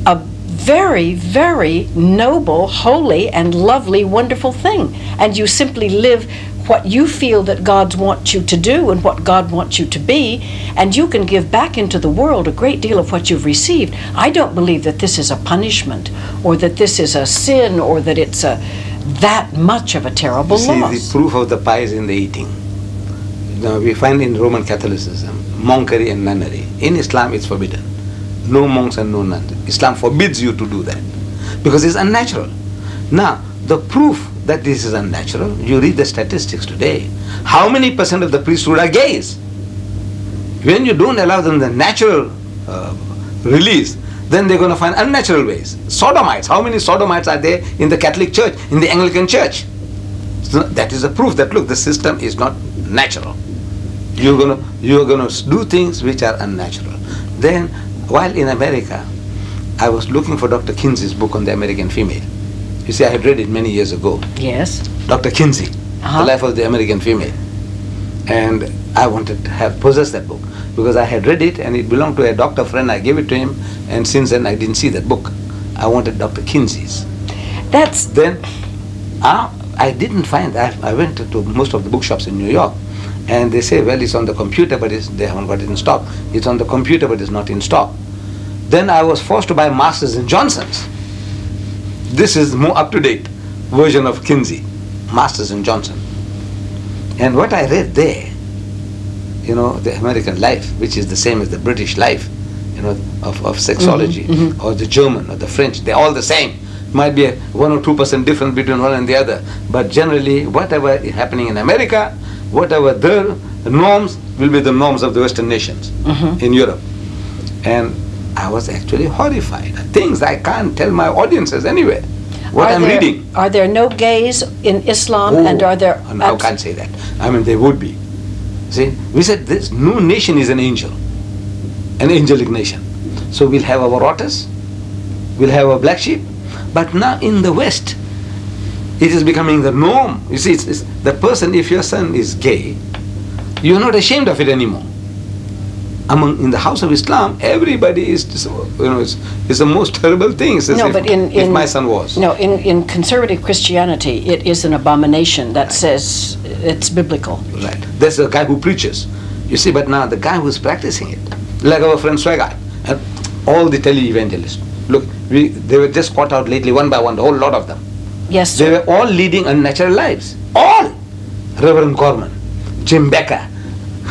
a very, very noble, holy, and lovely, wonderful thing. And you simply live what you feel that God wants you to do and what God wants you to be, and you can give back into the world a great deal of what you've received. I don't believe that this is a punishment, or that this is a sin, or that it's that much of a terrible loss.
See, the proof of the pie is in the eating. Now, we find in Roman Catholicism monkery and nunnery. In Islam, it's forbidden. No monks and no nuns. Islam forbids you to do that because it's unnatural. Now, the proof that this is unnatural, you read the statistics today. How many percent of the priesthood are gays? When you don't allow them the natural release, then they're going to find unnatural ways. Sodomites, how many sodomites are there in the Catholic Church, in the Anglican Church? So that is a proof that, look, the system is not natural. You're going to do things which are unnatural. Then, while in America, I was looking for Dr. Kinsey's book on the American female. You see, I had read it many years ago.
Yes.
Dr. Kinsey, The Life of the American Female. And I wanted to possess that book because I had read it and it belonged to a doctor friend. I gave it to him, and since then I didn't see that book. I wanted Dr. Kinsey's. Then I didn't find that. I went to most of the bookshops in New York, and they say, well, it's on the computer, but they haven't got it in stock. It's on the computer, but it's not in stock. Then I was forced to buy Masters and Johnson's. This is the more up-to-date version of Kinsey, Masters and Johnson. And what I read there, the American life, which is the same as the British life, of sexology, or the German or the French, they're all the same. Might be a 1 or 2% difference between one and the other, but generally whatever is happening in America, whatever their norms will be the norms of the Western nations in Europe. And I was actually horrified. Things I can't tell my audiences anywhere. What I'm reading.
Are there no gays in Islam, and are there...
I can't say that. I mean, there would be. See, we said this, no nation is an angel, an angelic nation. So we'll have our rotters, we'll have our black sheep, but now in the West, it is becoming the norm. You see, it's the person, if your son is gay, you're not ashamed of it anymore. In the house of Islam, everybody is, it's the most terrible thing. If my son was.
No, in conservative Christianity, it is an abomination that says it's biblical.
Right. There's a guy who preaches. You see, but now the guy who's practicing it, like our friend Swagai, and all the tele-evangelists. Look, they were just caught out lately, one by one, a whole lot of them.
Yes, sir.
They were all leading unnatural lives. All! Reverend Gorman, Jim Becker,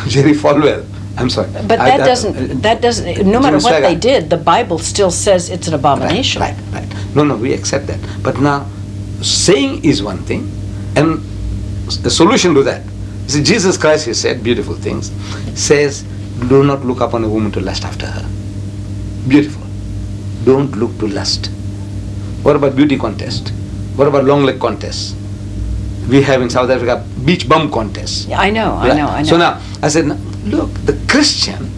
Jerry Falwell. I'm sorry.
But that doesn't, no matter what they did, the Bible still says it's an abomination.
Right. No, we accept that. But now, saying is one thing, and the solution to that. See, Jesus Christ, he said beautiful things, says, do not look upon a woman to lust after her. Beautiful. Don't look to lust. What about beauty contest? What about long leg contests? We have in South Africa beach bum contests.
Yeah, I know.
So now, I said, look, the Christian,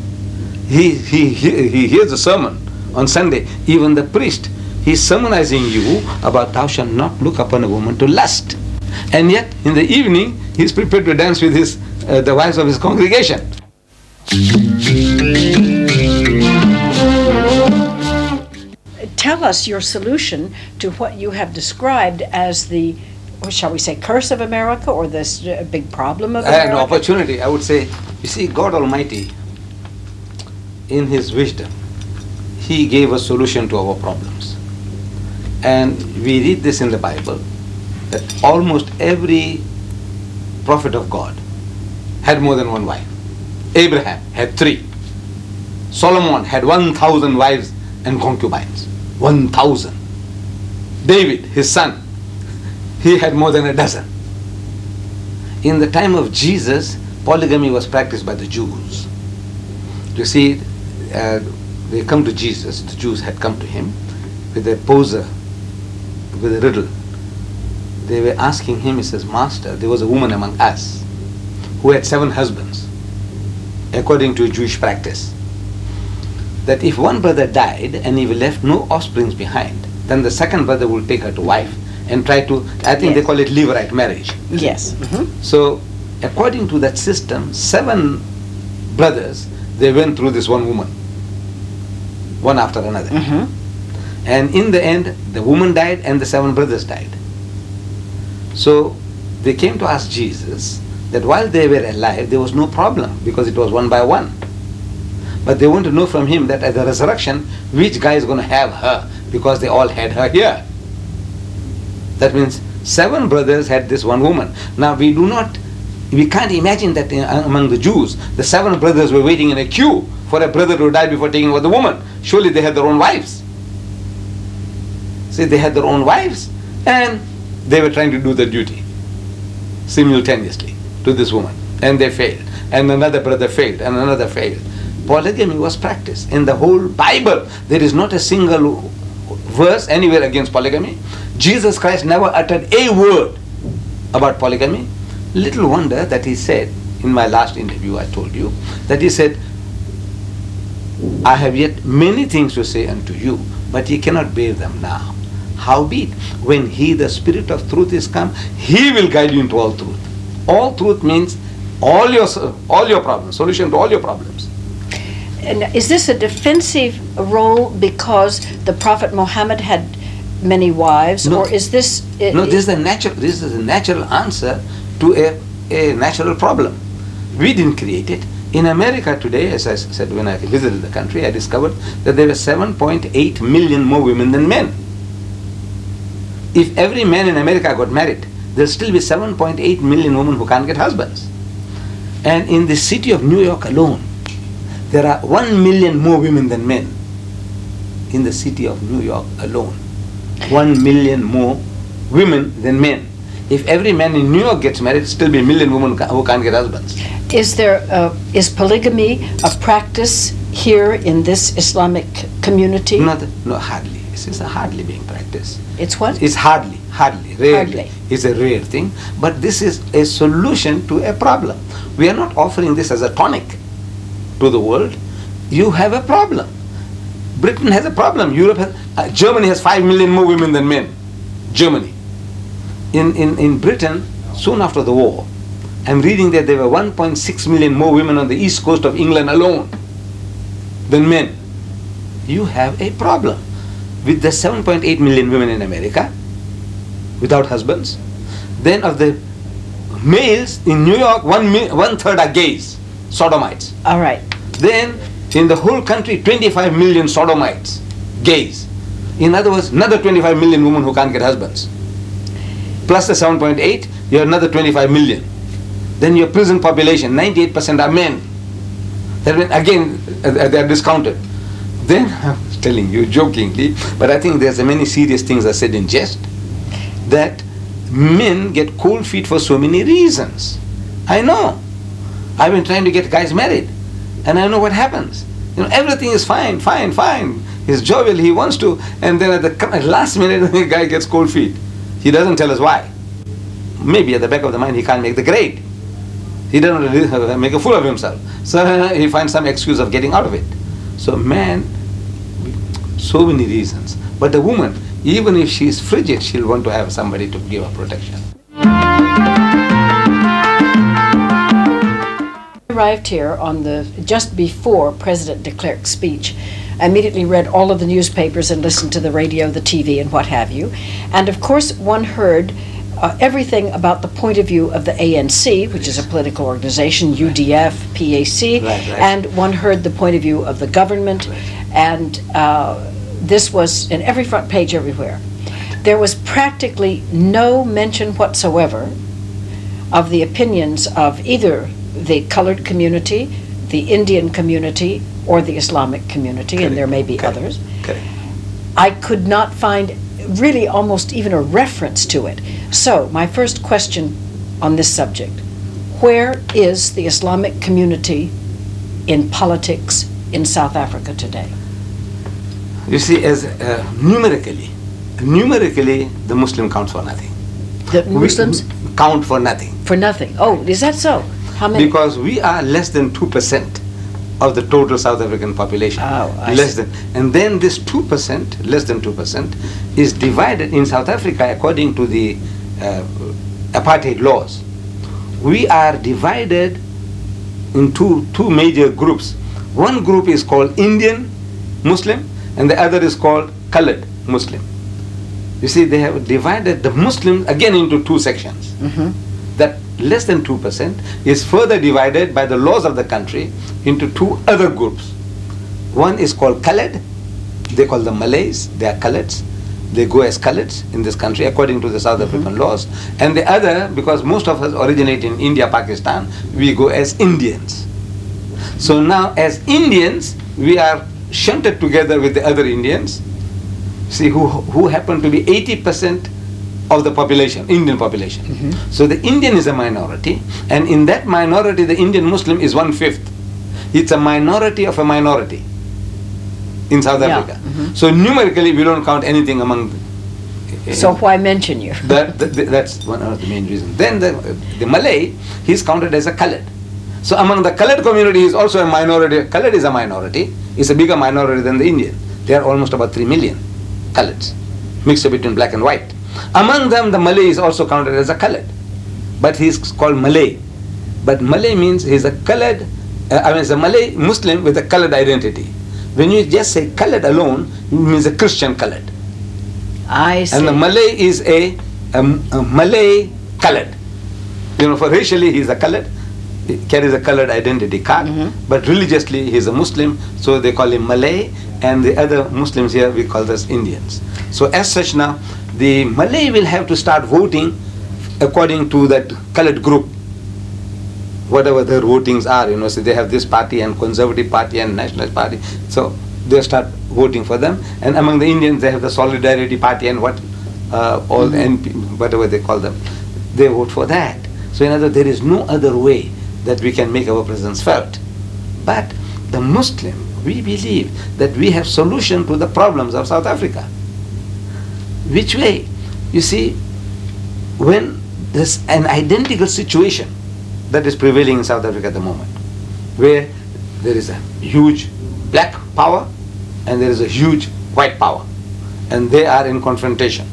he hears the sermon on Sunday. Even the priest, he's sermonizing you about thou shalt not look upon a woman to lust. And yet, in the evening, he's prepared to dance with the wives of his congregation.
Tell us your solution to what you have described as the, or shall we say, curse of America, or this big problem of America?
An opportunity, I would say. You see, God Almighty, in His wisdom, He gave a solution to our problems. And we read this in the Bible, that almost every prophet of God had more than one wife. Abraham had 3. Solomon had 1,000 wives and concubines. 1,000. David, his son, he had more than a dozen. In the time of Jesus, polygamy was practiced by the Jews. You see, they come to Jesus, the Jews had come to him with a poser, with a riddle. They were asking him, he says, Master, there was a woman among us who had 7 husbands, according to a Jewish practice, that if one brother died and he left no offsprings behind, then the second brother will take her to wife and try to, I think they call it levirate marriage.
Yes.
So according to that system, 7 brothers, they went through this one woman, one after another. And in the end, the woman died and the 7 brothers died. So they came to ask Jesus that while they were alive, there was no problem because it was one by one. But they want to know from him that at the resurrection, which guy is going to have her, because they all had her here. That means 7 brothers had this one woman. Now we can't imagine that among the Jews, the 7 brothers were waiting in a queue for a brother to die before taking over the woman. Surely they had their own wives. See, they had their own wives and they were trying to do the duty simultaneously to this woman. And they failed. And another brother failed and another failed. Polygamy was practiced. In the whole Bible, there is not a single verse anywhere against polygamy. Jesus Christ never uttered a word about polygamy. Little wonder that he said, in my last interview I told you, that he said, I have yet many things to say unto you, but ye cannot bear them now. Howbeit, when he, the Spirit of truth, is come, he will guide you into all truth. All truth means all your problems, solution to all your problems.
And is this a defensive role because the Prophet Muhammad had many wives, or is this?
No, this is a natural answer to a natural problem. We didn't create it. In America today, as I said when I visited the country, I discovered that there were 7.8 million more women than men. If every man in America got married, there'll still be 7.8 million women who can't get husbands. And in the city of New York alone, there are 1 million more women than men. In the city of New York alone, 1 million more women than men. If every man in New York gets married, still be 1 million women who can't get husbands.
Is polygamy a practice here in this Islamic community?
No, hardly. This is hardly being practiced.
It's what?
It's hardly, rarely. It's a rare thing. But this is a solution to a problem. We are not offering this as a tonic to the world. You have a problem. Britain has a problem. Germany has 5 million more women than men. Germany. In Britain, soon after the war, I'm reading that there were 1.6 million more women on the east coast of England alone than men. You have a problem with the 7.8 million women in America without husbands. Then of the males in New York, one third are gays, sodomites.
All right.
Then in the whole country, 25 million sodomites, gays. In other words, another 25 million women who can't get husbands. Plus the 7.8, you have another 25 million. Then your prison population, 98% are men. That means, again, they are discounted. Then, I was telling you jokingly, but I think there's many serious things I said in jest, that men get cold feet for so many reasons. I know. I've been trying to get guys married, and I know what happens. Everything is fine. He's jovial, he wants to, and then at the last minute, the guy gets cold feet. He doesn't tell us why. Maybe at the back of the mind, he can't make the grade. He doesn't make a fool of himself. So he finds some excuse of getting out of it. So man, so many reasons. But the woman, even if she is frigid, she'll want to have somebody to give her protection.
I arrived here on just before President de Klerk's speech. I immediately read all of the newspapers and listened to the radio, the TV, and what have you. And of course, one heard everything about the point of view of the ANC, which is a political organization, UDF, PAC, and one heard the point of view of the government, and this was in every front page everywhere. there was practically no mention whatsoever of the opinions of either the colored community, the Indian community, or the Islamic community, and there may be others. I could not find really almost even a reference to it. So my first question on this subject: where is the Islamic community in politics in South Africa today?
You see, as numerically, the Muslim counts for nothing.
The Muslims
count for nothing.
For nothing. Oh, is that so? How many?
Because we are less than 2% of the total South African population.
Oh, I see.
And then this 2%, less than 2%, is divided in South Africa according to the apartheid laws. We are divided into two major groups. One group is called Indian Muslim, and the other is called colored Muslim. You see, they have divided the Muslims again into two sections. That less than 2% is further divided by the laws of the country into two other groups. One is called colored. They call them Malays. They are coloreds. They go as coloreds in this country according to the South African laws. And the other, because most of us originate in India, Pakistan, we go as Indians. So now as Indians, we are shunted together with the other Indians, see, who happen to be 80% of the population, Indian population. So the Indian is a minority, and in that minority the Indian Muslim is 1/5. It's a minority of a minority in South Africa. So numerically we don't count anything among
so why mention you?
That's one of the main reasons. Then the Malay, he's counted as a colored. So among the colored community is also a minority. Colored is a minority. It's a bigger minority than the Indian. There are almost about 3 million coloreds, mixed between black and white. Among them, the Malay is also counted as a colored, but he's called Malay. But Malay means he's a colored, it's a Malay Muslim with a colored identity. When you just say colored alone, it means a Christian colored.
I see.
And the Malay is a Malay colored. You know, for racially he's a colored, he carries a colored identity card, but religiously he's a Muslim, so they call him Malay, and the other Muslims here we call us Indians. So as such now, the Malay will have to start voting according to that colored group, whatever their votings are, you know, so they have this party and Conservative Party and Nationalist Party, so they start voting for them. And among the Indians they have the Solidarity Party and what, all the NP, whatever they call them, they vote for that. So in other words, there is no other way that we can make our presence felt. But the Muslim, we believe that we have solution to the problems of South Africa. Which way? You see, when there's an identical situation that is prevailing in South Africa at the moment, where there is a huge black power and there is a huge white power, and they are in confrontation.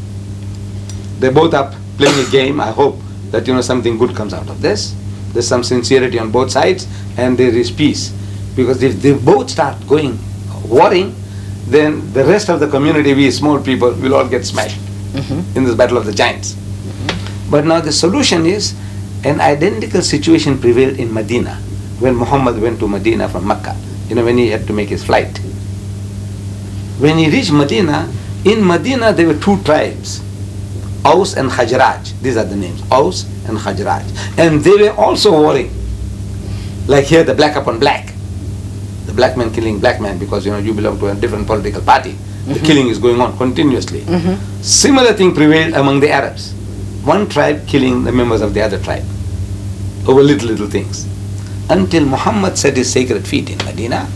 They both are playing a game. I hope that, you know, something good comes out of this. There's some sincerity on both sides and there is peace. Because if they both start going warring, then the rest of the community, we small people, will all get smashed in this battle of the giants. But now the solution is, an identical situation prevailed in Medina when Muhammad went to Medina from Mecca, you know, when he had to make his flight. When he reached Medina, in Medina there were two tribes, Aus and Khajraj. These are the names, Aus and Khajraj. And they were also warring. Like here, the black upon black. The black man killing black man because, you know, you belong to a different political party. The killing is going on continuously. Similar thing prevailed among the Arabs. One tribe killing the members of the other tribe over little things. Until Muhammad set his sacred feet in Medina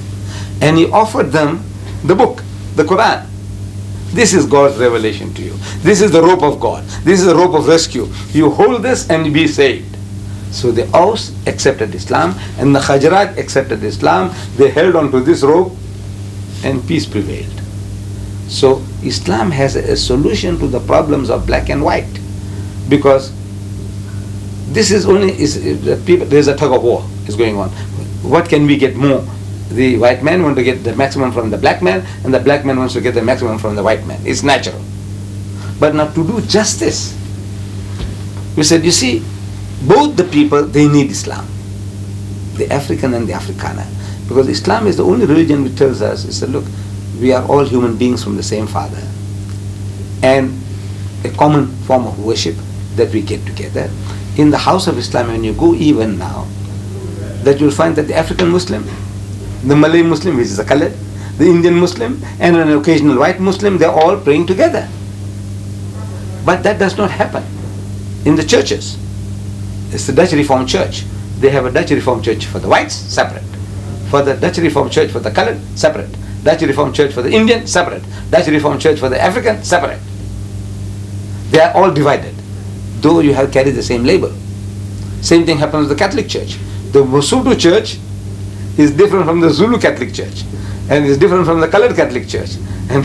and he offered them the book, the Quran. This is God's revelation to you. This is the rope of God. This is the rope of rescue. You hold this and be saved. So the Aus accepted Islam and the Khajraj accepted Islam. They held on to this rope and peace prevailed. So Islam has a solution to the problems of black and white, because this is only, there's a tug of war is going on. What can we get more? The white man wants to get the maximum from the black man, and the black man wants to get the maximum from the white man. It's natural. But now to do justice, we said, you see, both the people, they need Islam, the African and the Afrikaner, because Islam is the only religion which tells us, it said, look, we are all human beings from the same father, and a common form of worship that we get together. In the house of Islam, when you go even now, that you'll find that the African Muslim, the Malay Muslim, which is a colored, the Indian Muslim, and an occasional white Muslim, they're all praying together. But that does not happen in the churches. It's the Dutch Reformed Church. They have a Dutch Reformed Church for the whites, separate. For the Dutch Reformed Church for the colored, separate. Dutch Reformed Church for the Indian, separate. Dutch Reformed Church for the African, separate. They are all divided, though you have carried the same label. Same thing happens with the Catholic Church. The Mosotho Church is different from the Zulu Catholic Church, and is different from the colored Catholic Church. And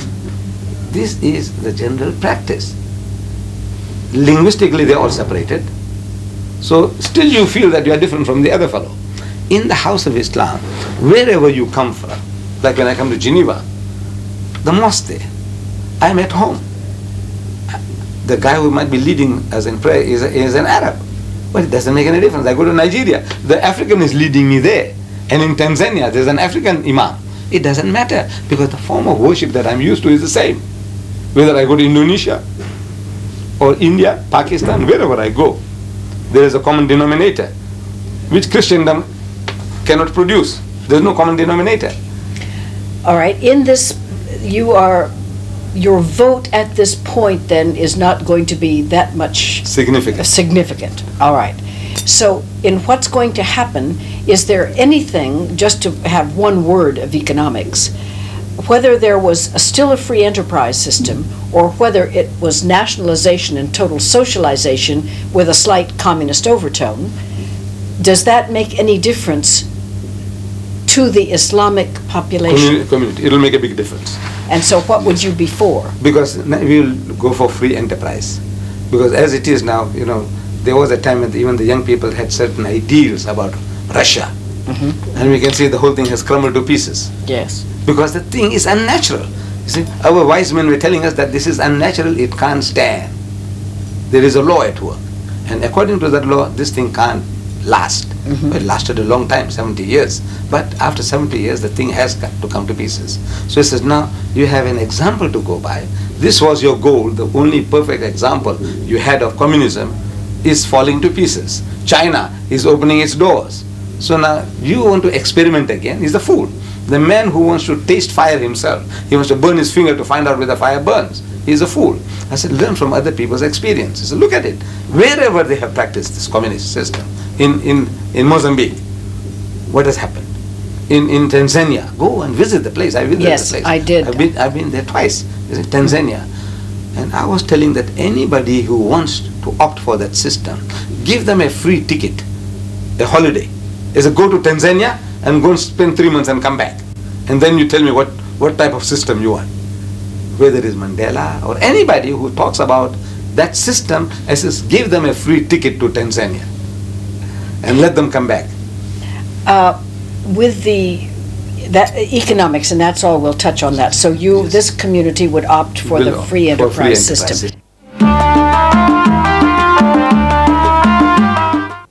this is the general practice. Linguistically, they are all separated. So still you feel that you are different from the other fellow. In the house of Islam, wherever you come from, like when I come to Geneva, the mosque there, I'm at home. The guy who might be leading us in prayer is an Arab. But it doesn't make any difference. I go to Nigeria, the African is leading me there. And in Tanzania, there's an African imam. It doesn't matter, because the form of worship that I'm used to is the same. Whether I go to Indonesia or India, Pakistan, wherever I go, there is a common denominator, which Christendom cannot produce. There's no common denominator.
All right, in this, your vote at this point then is not going to be that much significant. All right. So in what's going to happen, is there anything, just to have one word of economics, whether there was still a free enterprise system or whether it was nationalization and total socialization with a slight communist overtone, does that make any difference to the Islamic population?
Community. It'll make a big difference.
And so what would you be for?
Because we'll go for free enterprise. Because as it is now, there was a time when even the young people had certain ideals about Russia. Mm-hmm. And we can see the whole thing has crumbled to pieces.
Yes.
Because the thing is unnatural. You see, our wise men were telling us that this is unnatural, it can't stand. There is a law at work. And according to that law, this thing can't last. Mm-hmm. Well, it lasted a long time, 70 years. But after 70 years, the thing has got to come to pieces. So he says, now you have an example to go by. This was your goal. The only perfect example you had of communism is falling to pieces. China is opening its doors. So now you want to experiment again. He's a fool. The man who wants to taste fire himself, he wants to burn his finger to find out where the fire burns. He's a fool. I said, learn from other people's experience. He said, look at it. Wherever they have practiced this communist system, in Mozambique, what has happened? In Tanzania, go and visit the place. I visited the place.
Yes, I did.
I've been there twice. In Tanzania. And I was telling that anybody who wants to opt for that system, give them a free ticket, a holiday. Is go to Tanzania and go and spend 3 months and come back. And then you tell me what type of system you want. Whether it is Mandela or anybody who talks about that system, I says, give them a free ticket to Tanzania and let them come back.
With that economics, and that's all, we'll touch on that. So
Yes.
This community would opt for the free enterprise system.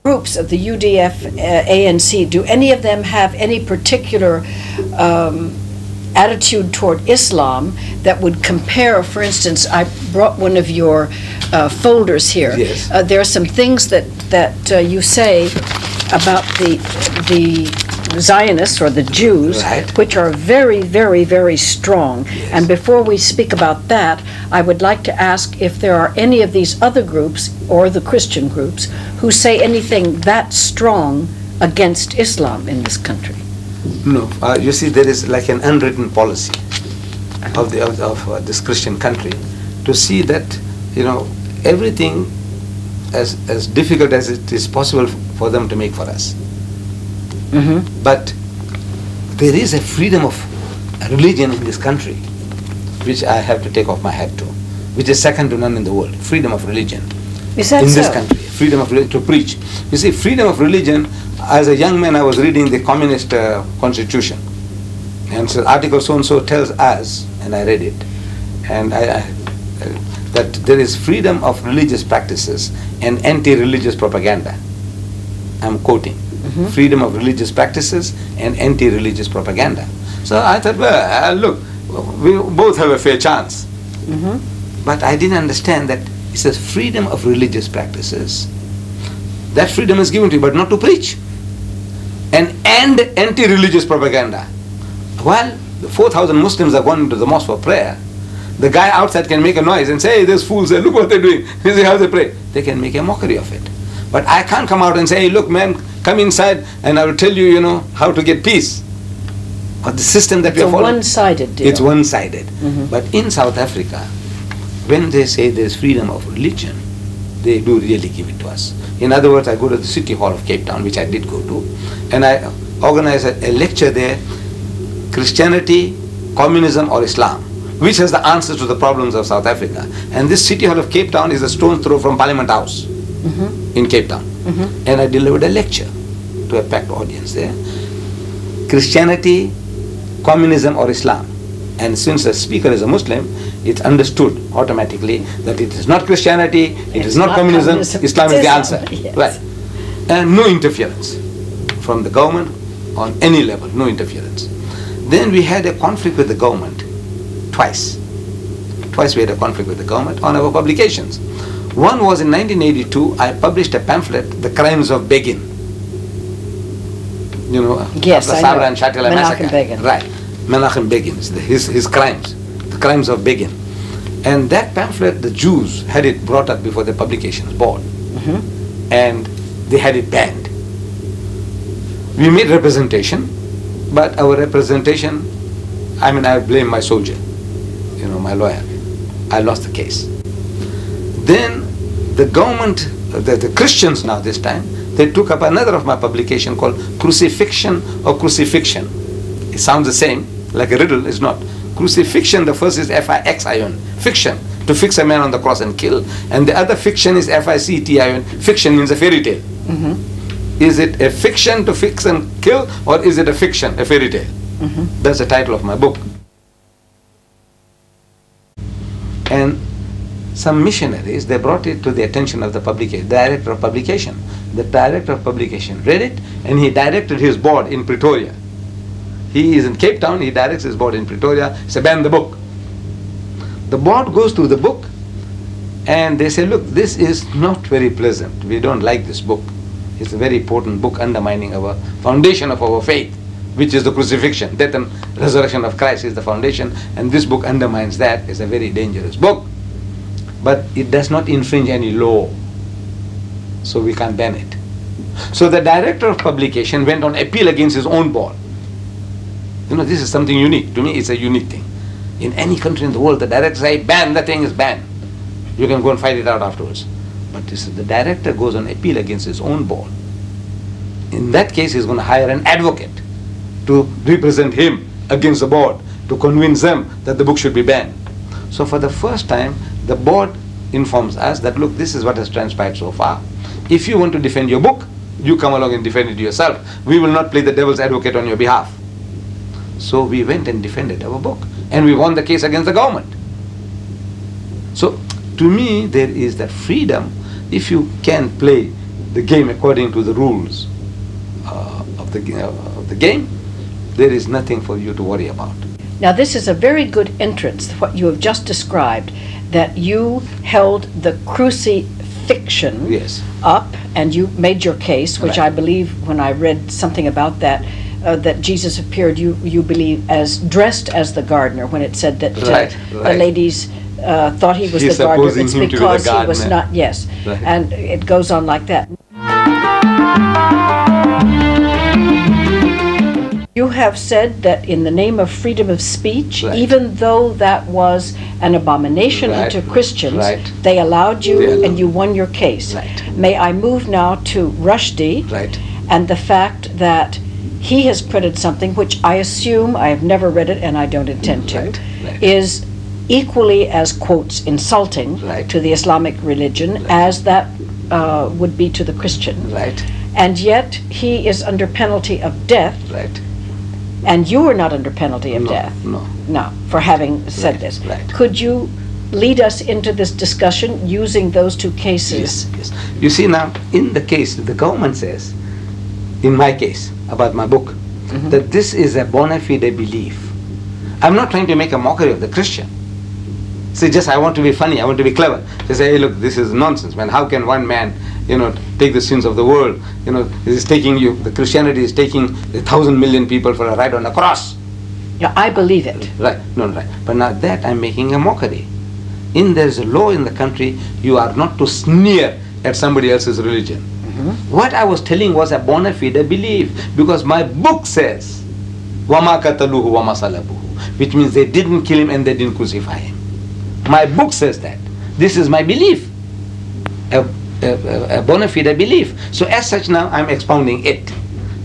Groups of the UDF, ANC, do any of them have any particular attitude toward Islam that would compare? For instance, I brought one of your folders here.
Yes.
There are some things that you say about the Zionists or the Jews,
Right.
which are very, very, very strong.
Yes.
And before we speak about that, I would like to ask if there are any of these other groups or the Christian groups who say anything that strong against Islam in this country.
No, you see, there is like an unwritten policy of this Christian country to see that everything as difficult as it is possible for them to make for us.
Mm-hmm.
But there is a freedom of religion in this country, which I have to take off my hat to, which is second to none in the world. Freedom of religion.
Is that
in
so?
this country? Freedom of religion to preach. You see, freedom of religion. As a young man, I was reading the communist constitution, and so Article so and so tells us, and I read it, and that there is freedom of religious practices and anti-religious propaganda. I'm quoting. Mm-hmm. Freedom of religious practices and anti-religious propaganda. So I thought, well, look, we both have a fair chance.
Mm-hmm.
But I didn't understand that It says freedom of religious practices. That freedom is given to you, but not to preach. And anti-religious propaganda. While the 4,000 Muslims are going into the mosque for prayer, the guy outside can make a noise and say, hey, these fools, look what they're doing. You see how they pray. They can make a mockery of it. But I can't come out and say, hey, look, man, come inside and I will tell you, how to get peace. But the system that we are following,
it's a one-sided deal.
It's one-sided. But in South Africa, when they say there's freedom of religion, they do really give it to us. In other words, I go to the City Hall of Cape Town, which I did go to, and I organize a lecture there, Christianity, Communism or Islam, which has the answers to the problems of South Africa. And this City Hall of Cape Town is a stone's throw from Parliament House in Cape Town. And I delivered a lecture to a packed audience there. Christianity, Communism or Islam. And since the speaker is a Muslim, it's understood automatically that it is not Christianity, it is not communism, Islam is the answer.
Yes.
Right. And no interference from the government on any level, no interference. Then we had a conflict with the government twice. Twice we had a conflict with the government on our publications. One was in 1982, I published a pamphlet, The Crimes of Begin.
Yes,
the
I
Sabra
know.
and Shatila massacre.
Begin.
Right. Menachem Begin, his crimes, the crimes of Begin. And that pamphlet, the Jews had it brought up before the publications board. And they had it banned. We made representation, but our representation, I blame my soldier, my lawyer. I lost the case. Then the government, the Christians now this time, they took up another of my publication called Crucifixion or Crucifixion. It sounds the same, like a riddle, it's not. Crucifixion, the first is F-I-X-I-O-N, fiction, to fix a man on the cross and kill. And the other fiction is F-I-C-T-I-O-N, fiction means a fairy tale. Is it a fiction to fix and kill, or is it a fiction, a fairy tale? That's the title of my book. And some missionaries, they brought it to the attention of the director of publication. The director of publication read it, and he directed his board in Pretoria. He is in Cape Town, he directs his board in Pretoria, say, ban the book. The board goes through the book, and they say, look, this is not very pleasant. We don't like this book. It's a very important book undermining our foundation of our faith, which is the crucifixion. Death and resurrection of Christ is the foundation, and this book undermines that. It's a very dangerous book. But it does not infringe any law, so we can't ban it. So the director of publication went on appeal against his own board. This is something unique. To me, it's a unique thing. In any country in the world, the director say, ban, the thing is banned. You can go and fight it out afterwards. But the director goes on appeal against his own board. In that case, he's going to hire an advocate to represent him against the board, to convince them that the book should be banned. So for the first time, the board informs us that, look, this is what has transpired so far. If you want to defend your book, you come along and defend it yourself. We will not play the devil's advocate on your behalf. So we went and defended our book, and we won the case against the government. So to me, there is that freedom. If you can play the game according to the rules of the game, there is nothing for you to worry about.
Now, this is a very good entrance, what you have just described, that you held the crucifixion up and you made your case, which I believe, when I read something about that, that Jesus appeared, you believe, as dressed as the gardener, when it said that the ladies thought he was the gardener. It's because he was not, and it goes on like that. You have said that in the name of freedom of speech, even though that was an abomination unto Christians, they allowed you and you won your case. May I move now to Rushdie and the fact that he has printed something which I assume, I have never read it and I don't intend to, is equally as, quotes, insulting to the Islamic religion as that would be to the Christian. And yet he is under penalty of death. And you are not under penalty of death. No, for having said this. Could you lead us into this discussion using those two cases?
Yes. You see now, in the case, the government says, in my case, about my book, that this is a bona fide belief. I'm not trying to make a mockery of the Christian. See, just I want to be funny, I want to be clever. They say, hey, look, this is nonsense, man. How can one man, take the sins of the world? The Christianity is taking 1,000 million people for a ride on a cross.
Yeah, I believe it.
Right, no, right. But now that I'm making a mockery. There's a law in the country, you are not to sneer at somebody else's religion. What I was telling was a bona fide belief, because my book says, وَمَا قَتَلُوهُ وَمَا صَلَبُوهُ, which means they didn't kill him and they didn't crucify him. My book says that. This is my belief, a bona fide belief. So as such now I'm expounding it.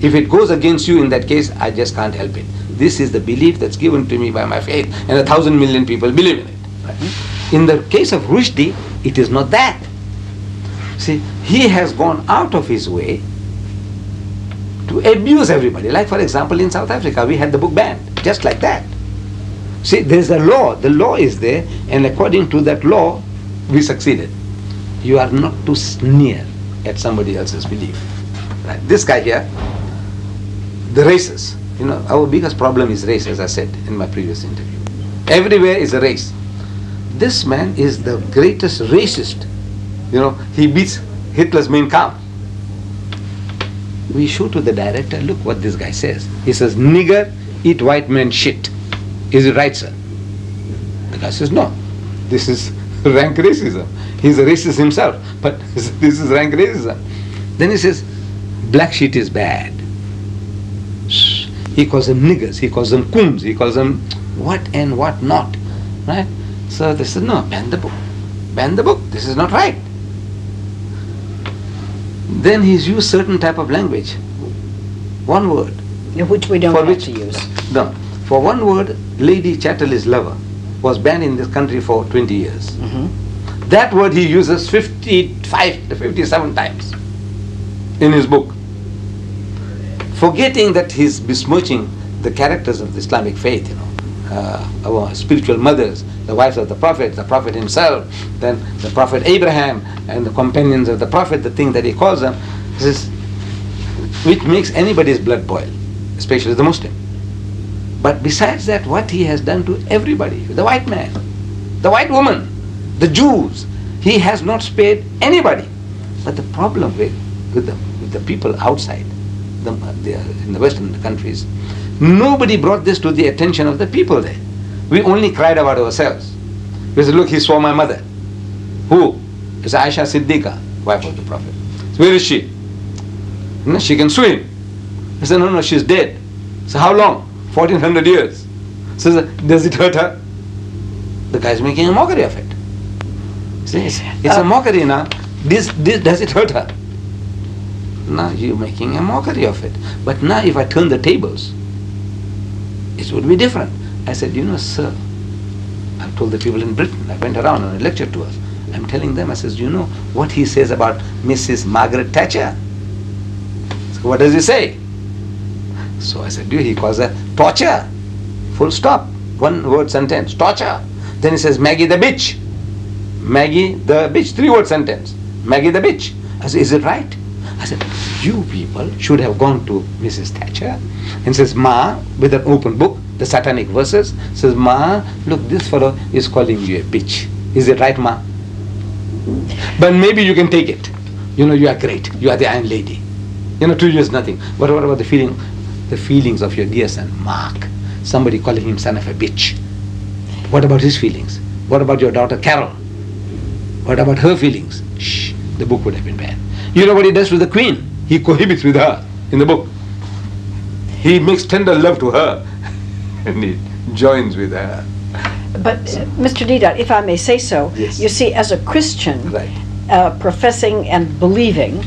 If it goes against you in that case, I just can't help it. This is the belief that's given to me by my faith, and 1,000 million people believe in it. Right? In the case of Rushdie, it is not that. See, he has gone out of his way to abuse everybody. Like, for example, in South Africa, we had the book banned, just like that. See, there's a law. The law is there, and according to that law, we succeeded. You are not to sneer at somebody else's belief. Right? This guy here, the races. Our biggest problem is race, as I said in my previous interview. Everywhere is a race. This man is the greatest racist. He beats Hitler's Mein Kampf. We show to the director, look what this guy says. He says, nigger, eat white man shit. Is it right, sir? The guy says, no. This is rank racism. He's a racist himself, but this is rank racism. Then he says, black shit is bad. He calls them niggers, he calls them coons, he calls them what and what not. Right? So they said, no, ban the book. Ban the book. This is not right. Then he's used certain type of language. One word.
Which we don't have to use.
No. For one word, Lady Chatterley's lover was banned in this country for 20 years. That word he uses 55 to 57 times in his book, forgetting that he's besmirching the characters of the Islamic faith, our spiritual mothers, the wives of the Prophet himself, then the Prophet Abraham and the companions of the Prophet, the thing that he calls them, which makes anybody's blood boil, especially the Muslim. But besides that, what he has done to everybody, the white man, the white woman, the Jews, he has not spared anybody. But the problem with the people outside, in the Western countries, nobody brought this to the attention of the people there. We only cried about ourselves. We said, look, he saw my mother. Who? It's Aisha Siddiqa, wife of the Prophet. Where is she? She can swim. He said, no, she's dead. So how long? 1400 years. So does it hurt her? The guy's making a mockery of it. See, it's a mockery now. Does it hurt her? Now you're making a mockery of it. But now if I turn the tables, it would be different. I said, sir, I've told the people in Britain, I went around on a lecture tours. I'm telling them, I says, you know what he says about Mrs. Margaret Thatcher? So what does he say? So I said, he calls her torture. Full stop. One word sentence. Torture. Then he says, Maggie the bitch. Maggie the bitch. 3 word sentence. Maggie the bitch. I said, is it right? I said, you people should have gone to Mrs. Thatcher and says, Ma, with an open book, the satanic verses, says, Ma, look, this fellow is calling you a bitch. Is it right, Ma? But maybe you can take it. You are great. You are the Iron Lady. 2 years nothing. But what about the feelings of your dear son, Mark? Somebody calling him son of a bitch. What about his feelings? What about your daughter, Carol? What about her feelings? Shh, the book would have been banned. You know what he does to the Queen? He cohabits with her in the book. He makes tender love to her and he joins with her.
But Mr. Deedat, if I may say so,
yes.
You see, as a Christian,
right.
Professing and believing,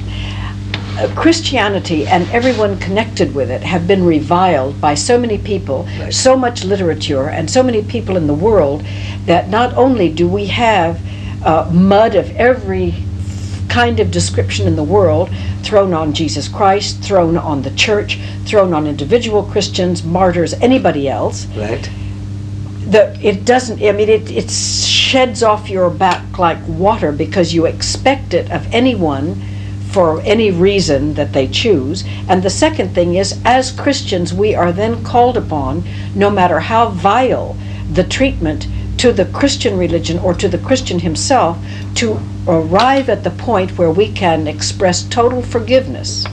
Christianity and everyone connected with it have been reviled by so many people,
right.
So much literature, and so many people in the world, that not only do we have mud of every kind of description in the world thrown on Jesus Christ, thrown on the church, thrown on individual Christians, martyrs, anybody else.
Right.
It doesn't, it sheds off your back like water, because you expect it of anyone for any reason that they choose. And the second thing is, as Christians, we are then called upon, no matter how vile the treatment, to the Christian religion or to the Christian himself to arrive at the point where we can express total forgiveness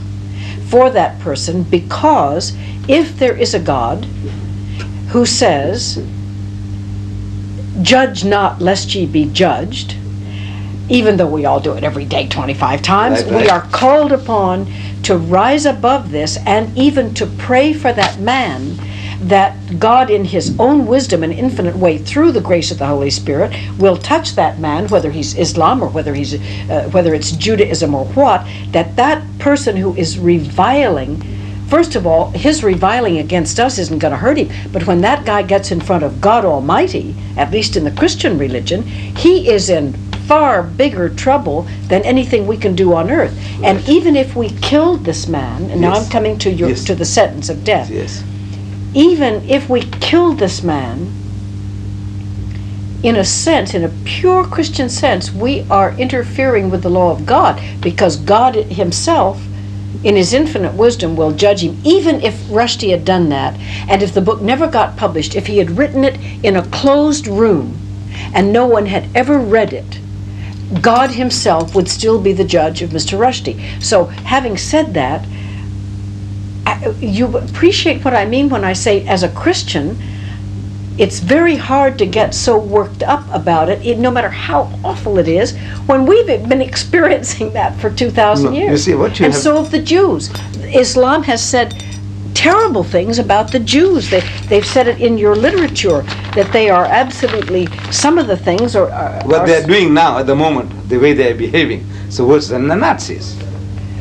for that person, because if there is a God who says, "Judge not lest ye be judged," even though we all do it every day 25 times,
right.
we are called upon to rise above this and even to pray for that man, that God in his own wisdom and infinite way through the grace of the Holy Spirit will touch that man, whether he's Islam or whether it's Judaism or what, that person who is reviling, first of all, his reviling against us isn't going to hurt him, but when that guy gets in front of God Almighty, at least in the Christian religion, he is in far bigger trouble than anything we can do on earth. Right. And even if we killed this man, and now I'm coming to to the sentence of death.
Yes.
Even if we killed this man, in a sense, in a pure Christian sense, we are interfering with the law of God, because God himself, in his infinite wisdom, will judge him. Even if Rushdie had done that, and if the book never got published, if he had written it in a closed room and no one had ever read it, God himself would still be the judge of Mr. Rushdie. So having said that, you appreciate what I mean when I say, as a Christian, it's very hard to get so worked up about it, no matter how awful it is, when we've been experiencing that for 2,000 years.
You see, what you
and
have...
so have the Jews. Islam has said terrible things about the Jews. They've said it in your literature, that they are absolutely, some of the things are...
what they're doing now, at the moment, the way they're behaving, so worse than the Nazis.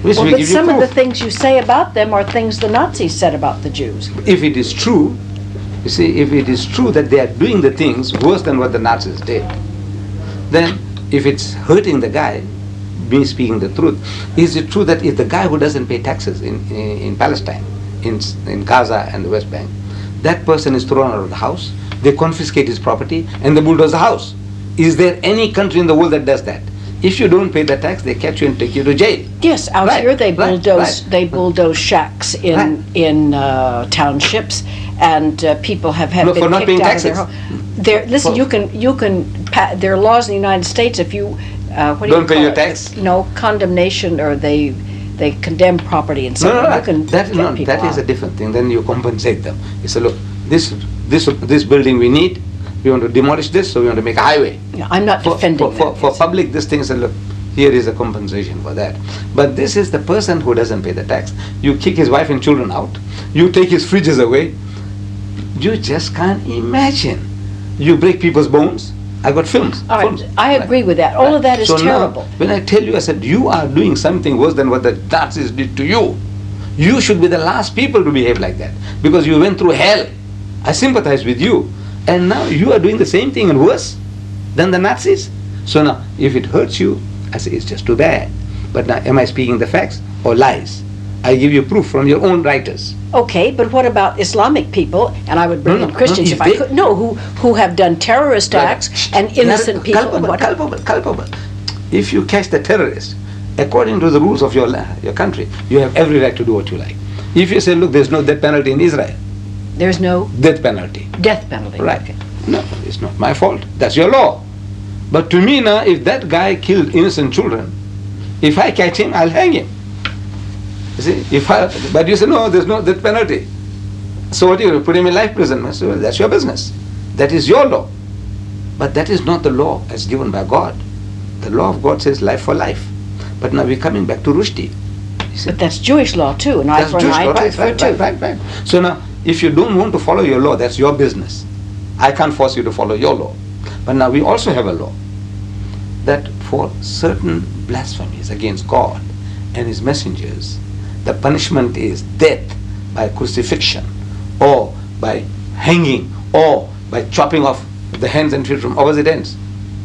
Which
well,
will
but
give you
some
proof.
of the things you say about them are things the Nazis said about the Jews.
If it is true, you see, if it is true that they are doing the things worse than what the Nazis did, then if it's hurting the guy, me speaking the truth, is it true that if the guy who doesn't pay taxes in Palestine, in Gaza and the West Bank, that person is thrown out of the house, they confiscate his property, and they bulldoze the house? Is there any country in the world that does that? If you don't pay the tax, they catch you and take you to jail.
Yes, out
Right,
here they
right.
bulldoze shacks in townships, and people have
No,
been
for not
kicked
paying
out of their
taxes.
home. Listen, there are laws in the United States, if you what do
Don't
you
pay
call
your
it?
tax?
No, condemnation, or they condemn property and so on. You can get people
that is
out.
a different thing. Then you compensate them. You say, look, this building we need. We want to demolish this, so we want to make a highway.
Yeah, I'm not defending them.
For public, this thing is, look, here is a compensation for that. But this is the person who doesn't pay the tax. You kick his wife and children out. You take his fridges away. You just can't imagine. You break people's bones. I got films.
All right,
films.
I agree with that. All of that is
So
terrible.
now, when I tell you, I said, you are doing something worse than what the Nazis did to you. You should be the last people to behave like that, because you went through hell. I sympathize with you. And now you are doing the same thing and worse than the Nazis. So now, if it hurts you, I say it's just too bad. But now, am I speaking the facts or lies? I give you proof from your own writers.
Okay, but what about Islamic people? And I would bring in Christians if I could. No, who have done terrorist acts and innocent people.
Culpable. If you catch the terrorist, according to the rules of your country, you have every right to do what you like. If you say, look, there's no death penalty in Israel.
There's no
death penalty.
Death penalty.
Right.
Okay.
No, it's not my fault. That's your law. But to me now, if that guy killed innocent children, if I catch him, I'll hang him. You see, but you say, no, there's no death penalty. So what do you put him in life prison? So that's your business. That is your law. But that is not the law as given by God. The law of God says life for life. But now we're coming back to Rushdie.
But that's Jewish law too, an eye for an eye, tooth for a tooth.
Right. So now, if you don't want to follow your law, that's your business. I can't force you to follow your law. But now we also have a law that for certain blasphemies against God and His messengers, the punishment is death by crucifixion, or by hanging, or by chopping off the hands and feet from opposite ends.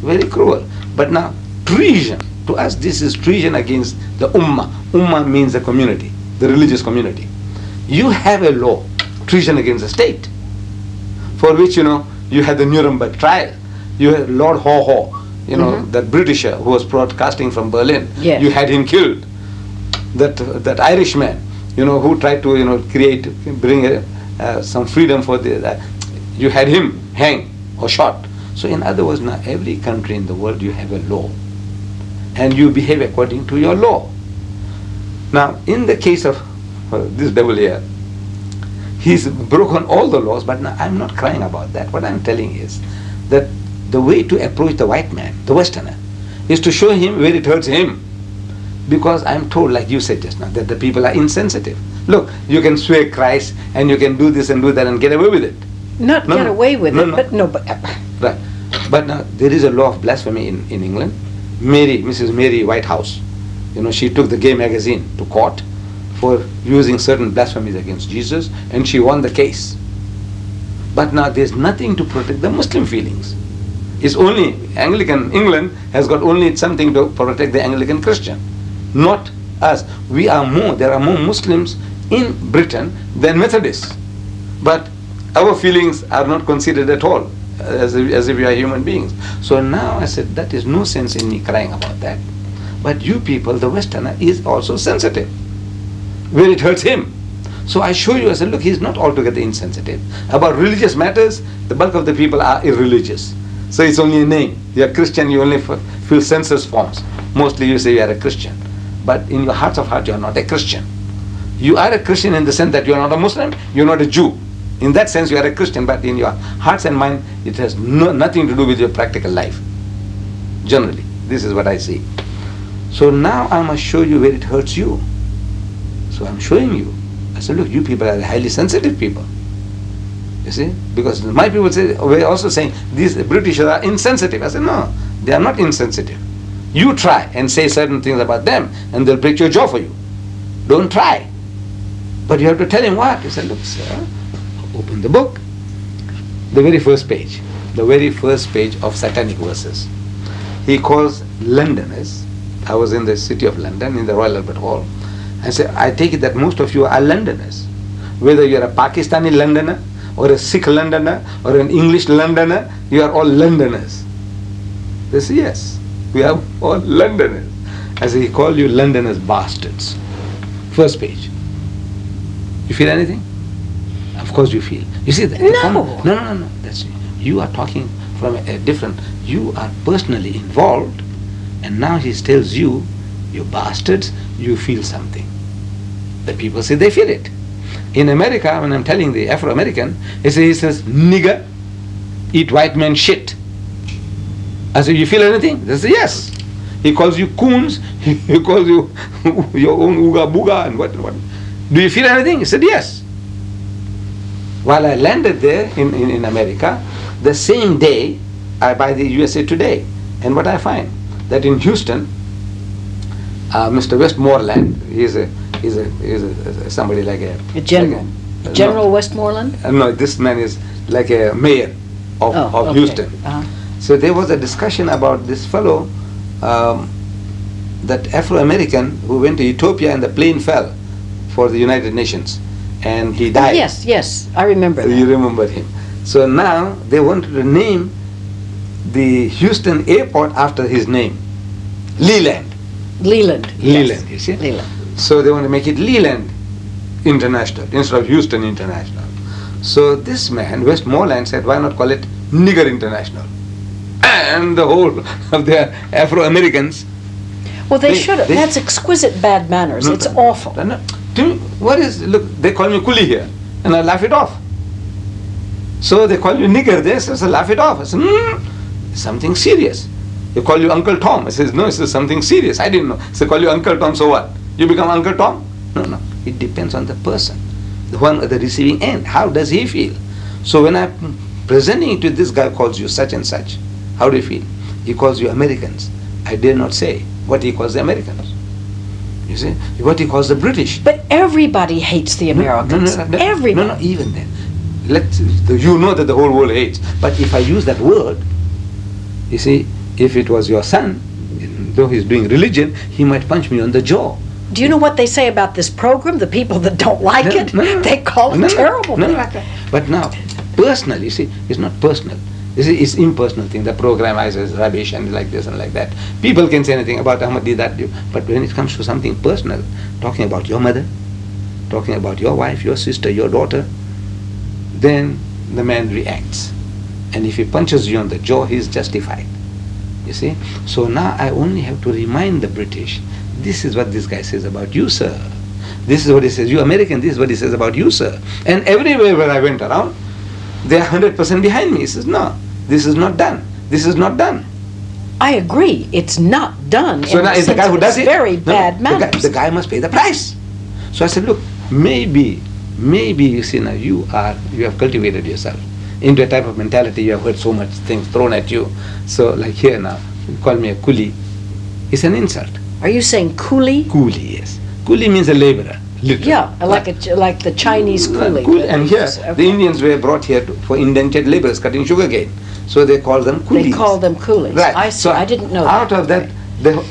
Very cruel. But now, treason, to us this is treason against the Ummah. Ummah means the community, the religious community. You have a law, treason against the state, for which, you had the Nuremberg trial. You had Lord Haw, that Britisher who was broadcasting from Berlin.
Yes.
You had him killed. That Irishman, who tried to bring some freedom for you had him hanged or shot. So in other words, now every country in the world you have a law, and you behave according to your law. Now in the case of this devil here, he's broken all the laws, but now I'm not crying about that. What I'm telling is that the way to approach the white man, the Westerner, is to show him where it hurts him. Because I'm told, like you said just now, that the people are insensitive. Look, you can swear Christ and you can do this and do that and get away with it.
Not get away with it, but no, but...
Right. But now there is a law of blasphemy in England. Mrs. Mary Whitehouse, she took the Gay magazine to court for using certain blasphemies against Jesus, and she won the case. But now there's nothing to protect the Muslim feelings. It's only Anglican England has got only something to protect the Anglican Christian, not us. There are more Muslims in Britain than Methodists, but our feelings are not considered at all, as if we are human beings. So now I said, that is no sense in me crying about that. But you people, the Westerner, is also sensitive, where it hurts him. So I show you, I said, look, he's not altogether insensitive. About religious matters, the bulk of the people are irreligious. So it's only a name. You are Christian, you only fill census forms. Mostly you say you are a Christian. But in your hearts of heart, you are not a Christian. You are a Christian in the sense that you are not a Muslim, you are not a Jew. In that sense, you are a Christian, but in your hearts and mind, it has nothing to do with your practical life. Generally, this is what I see. So now I must show you where it hurts you. So I'm showing you. I said, look, you people are highly sensitive people. You see? Because my people say, we're also saying, these British are insensitive. I said, no, they are not insensitive. You try and say certain things about them, and they'll break your jaw for you. Don't try. But you have to tell him what? He said, look, sir, open the book. The very first page of Satanic Verses. He calls Londoners. I was in the city of London, in the Royal Albert Hall. I said, I take it that most of you are Londoners. Whether you're a Pakistani Londoner, or a Sikh Londoner, or an English Londoner, you are all Londoners. They say, yes, we are all Londoners. I say, he called you Londoners bastards. First page. You feel anything? Of course you feel. You see that? No. That's you are talking from a different. You are personally involved, and now he tells you, you bastards, you feel something. The people say they feel it. In America, when I'm telling the Afro-American, he says, nigger, eat white man shit. I say, you feel anything? They say, yes. He calls you coons, he calls you your own ooga booga and what. Do you feel anything? He said, yes. While I landed there in America, the same day, I buy the USA Today. And what I find, that in Houston, Mr. Westmoreland, he's somebody like a
general. General Westmoreland?
No, this man is like a mayor of Houston. So there was a discussion about this fellow, that Afro-American who went to Ethiopia and the plane fell for the United Nations and he died.
Yes, I remember that.
You remember him. So now they wanted to name the Houston airport after his name, Leland.
Yes.
You see?
Leland.
So they want to make it Leland International instead of Houston International. So this man, Westmoreland, said, why not call it Nigger International? And the whole of the Afro-Americans.
Well, they should have. That's exquisite bad manners. It's awful.
Look, they call me Kuli here, and I laugh it off. So they call you nigger there, so I laugh it off. I said, something serious. They call you Uncle Tom. I says, no, it's something serious. I didn't know. So they call you Uncle Tom, so what? You become Uncle Tom? No. It depends on the person, the one at the receiving end. How does he feel? So when I'm presenting it to this guy calls you such and such, how do you feel? He calls you Americans. I dare not say what he calls the Americans. You see? What he calls the British.
But everybody hates the Americans. Everybody.
No, even then. You know that the whole world hates. But if I use that word, you see, if it was your son, though he's doing religion, he might punch me on the jaw.
Do you know what they say about this program? The people that don't like it, they call it terrible.
But now, personally, you see, it's not personal. You see, it's impersonal thing. The program is rubbish and like this and like that. People can say anything about Ahmadi, that, but when it comes to something personal, talking about your mother, talking about your wife, your sister, your daughter, then the man reacts. And if he punches you on the jaw, he is justified. You see? So now I only have to remind the British, this is what this guy says about you, sir. This is what he says, you American, this is what he says about you, sir. And everywhere where I went around, they are 100% behind me. He says, no, this is not done. This is not done.
I agree. It's not done.
So now it's the guy who does it.
Very bad manners.
The guy must pay the price. So I said, look, maybe you see now you have cultivated yourself into a type of mentality. You have heard so much things thrown at you. So like here now, you call me a coolie. It's an insult.
Are you saying coolie?
Coolie, yes. Coolie means a laborer. Literally.
Yeah, like the Chinese coolie.
And here,
okay.
the Indians were brought here for indentured laborers cutting sugarcane. So they call them coolies.
They call them coolies.
Right.
I see.
So
I didn't know
out
that.
of that,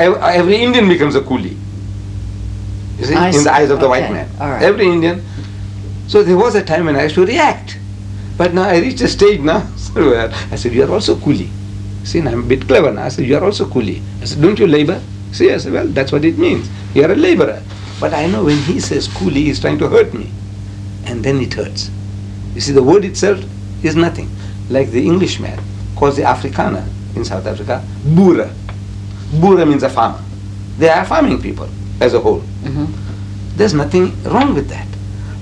every Indian becomes a coolie. You see, in the eyes of the white man.
All right.
Every Indian. So there was a time when I used to react. But now I reached a stage now, so I said, you are also coolie. See, now I'm a bit clever now. I said, you are also coolie. I said, don't you labor? See, I said, well, that's what it means. You are a laborer. But I know when he says coolie, he's trying to hurt me. And then it hurts. You see, the word itself is nothing. Like the Englishman calls the Afrikaner in South Africa, boere. Boere means a farmer. They are farming people as a whole. There's nothing wrong with that.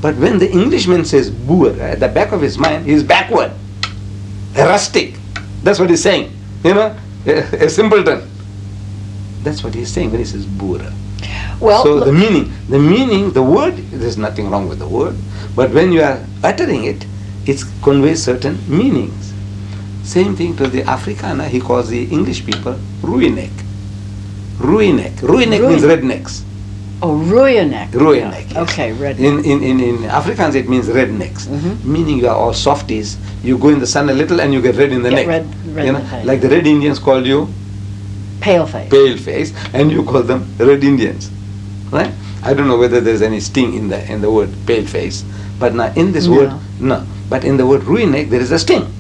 But when the Englishman says boer, at the back of his mind, he's backward, a rustic. That's what he's saying. You know, a simpleton. That's what he's saying when he says boer.
Well,
so the meaning, the word, there's nothing wrong with the word. But when you are uttering it, it conveys certain meanings. Same thing to the Afrikaner, he calls the English people Ruinek. Ruinek. Ruinek means rednecks.
Oh, Ruinek.
Ruinek,
yeah.
yes.
Okay, redneck.
In Afrikaans it means rednecks, meaning you are all softies. You go in the sun a little and you get red in the neck.
Red
you
in
know,
the face.
like the Red Indians call you
Pale face.
pale face, and you call them Red Indians, right? I don't know whether there's any sting in the word pale face, but now in this word, no. But in the word Ruinek there is a sting.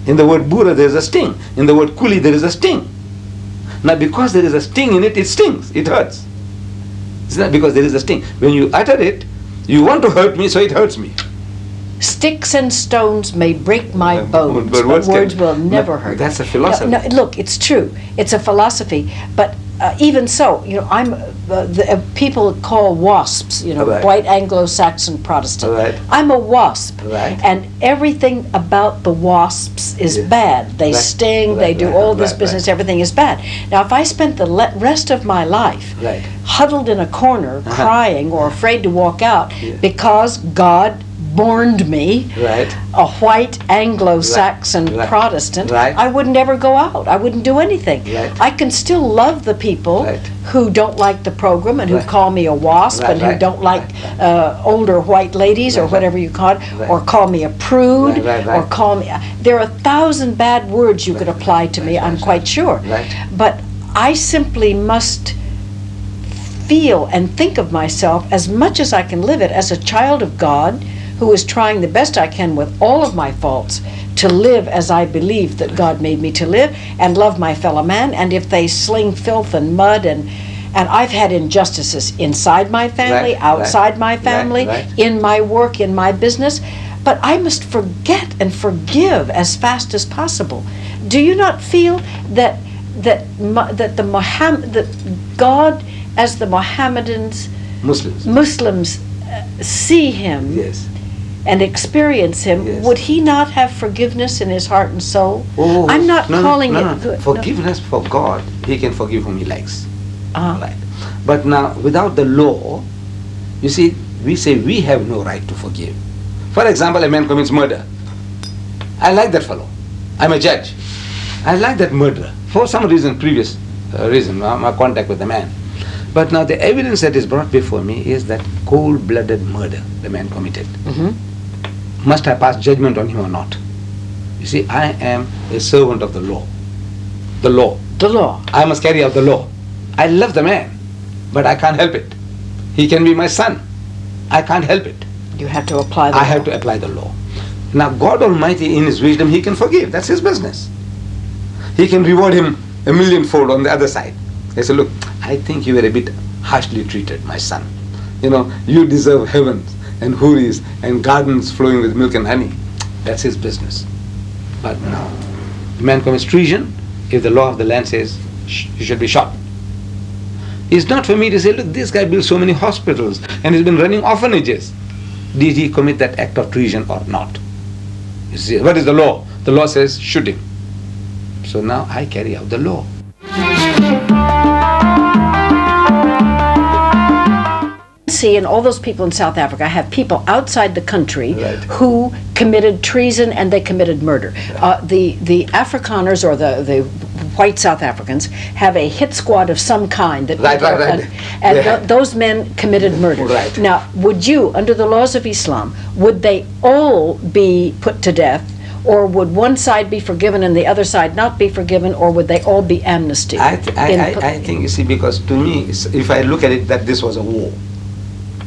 In the word Boera there is a sting. In the word Coolie there is a sting. Now because there is a sting in it, it stings, it hurts. It's not because there is a sting. When you utter it, you want to hurt me, so it hurts me.
Sticks and stones may break my bones, but words will never hurt.
That's a philosophy.
No, look, it's true. It's a philosophy. But even so, you know, people call WASPs, you know,
Right.
white Anglo-Saxon Protestant.
Right.
I'm a WASP.
Right.
And everything about the WASPs is
Yes.
bad. They
Right.
sting, they
Right,
do
right,
all this
right,
business,
right.
everything is bad. Now, if I spent the rest of my life
Right.
huddled in a corner, crying or afraid to walk out
Yeah.
because God borned me,
Right.
a white Anglo-Saxon
Right.
Protestant,
Right.
I would never go out. I wouldn't do anything.
Right.
I can still love the people
Right.
who don't like the program and who
Right.
call me a WASP
Right,
and who
right,
don't like
right,
older white ladies or
Right,
whatever you call it,
right.
or call me a prude,
Right, right,
or
right.
call me... There are 1,000 bad words you could apply to me, I'm quite sure.
Right.
But I simply must feel and think of myself as much as I can live it as a child of God who is trying the best I can with all of my faults to live as I believe that God made me to live and love my fellow man. And if they sling filth and mud and I've had injustices inside my family,
Right,
outside
right,
my family,
right.
in my work, in my business, but I must forget and forgive as fast as possible. Do you not feel that God, as the Mohammedans, Muslims see him
Yes.
and experience him,
Yes.
would he not have forgiveness in his heart and soul?
Oh,
I'm not calling it good.
Forgiveness for God, he can forgive whom he likes.
Ah.
Right. But now, without the law, you see, we say we have no right to forgive. For example, a man commits murder. I like that fellow. I'm a judge. I like that murderer. For some reason, previous reason, my contact with the man. But now the evidence that is brought before me is that cold-blooded murder the man committed. Must I pass judgment on him or not? You see, I am a servant of the law. The law.
The law.
I must carry out the law. I love the man, but I can't help it. He can be my son. I can't help it.
You have to apply the law.
I have to apply the law. Now, God Almighty, in His wisdom, He can forgive. That's His business. He can reward him a millionfold on the other side. He said, look, I think you were a bit harshly treated, my son. You know, you deserve heavens and houris and gardens flowing with milk and honey. That's His business. But no. The man commits treason if the law of the land says he should be shot. It's not for me to say, look, this guy built so many hospitals and he's been running orphanages. Did he commit that act of treason or not? You see, what is the law? The law says shoot him. So now I carry out the law.
See, and all those people in South Africa have people outside the country
Right.
who committed treason and they committed murder. The Afrikaners, or the white South Africans, have a hit squad of some kind that
Right.
and
Yeah.
those men committed murder.
Right.
Now, would you, under the laws of Islam, would they all be put to death, or would one side be forgiven and the other side not be forgiven, or would they all be amnesty?
I think, you see, because to me, if I look at it, that this was a war.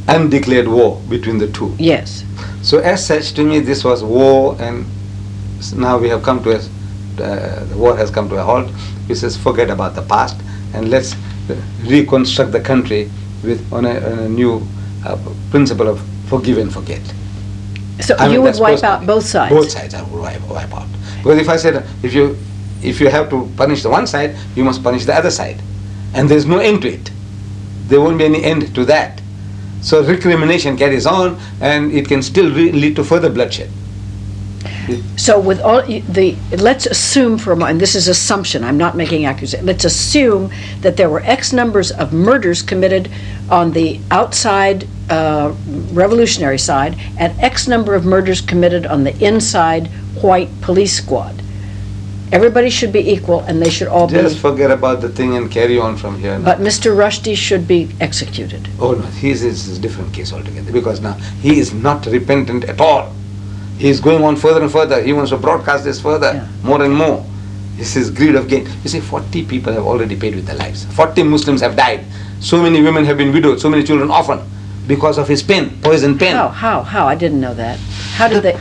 Undeclared war between the two.
Yes.
So as such, to me, this was war, and now we have come to the war has come to a halt. We says forget about the past and let's reconstruct the country on a new principle of forgive and forget.
So
I mean,
you would
that's
wipe out
personally.
both sides?
Both sides I would wipe out. Because if I said, if you have to punish the one side, you must punish the other side. And there's no end to it. There won't be any end to that. So recrimination carries on, and it can still lead to further bloodshed.
So with all let's assume for a moment, and this is assumption, I'm not making accusation, let's assume that there were X numbers of murders committed on the outside revolutionary side and X number of murders committed on the inside white police squad. Everybody should be equal and they should all
Just
be...
forget about the thing and carry on from here now.
But Mr. Rushdie should be executed.
Oh no, his is a different case altogether, because now he is not repentant at all. He is going on further and further. He wants to broadcast this further,
Yeah.
more and more. This is greed of gain. You see, 40 people have already paid with their lives. 40 Muslims have died. So many women have been widowed, so many children orphaned because of his pen, poison pen.
How? I didn't know that. How did they...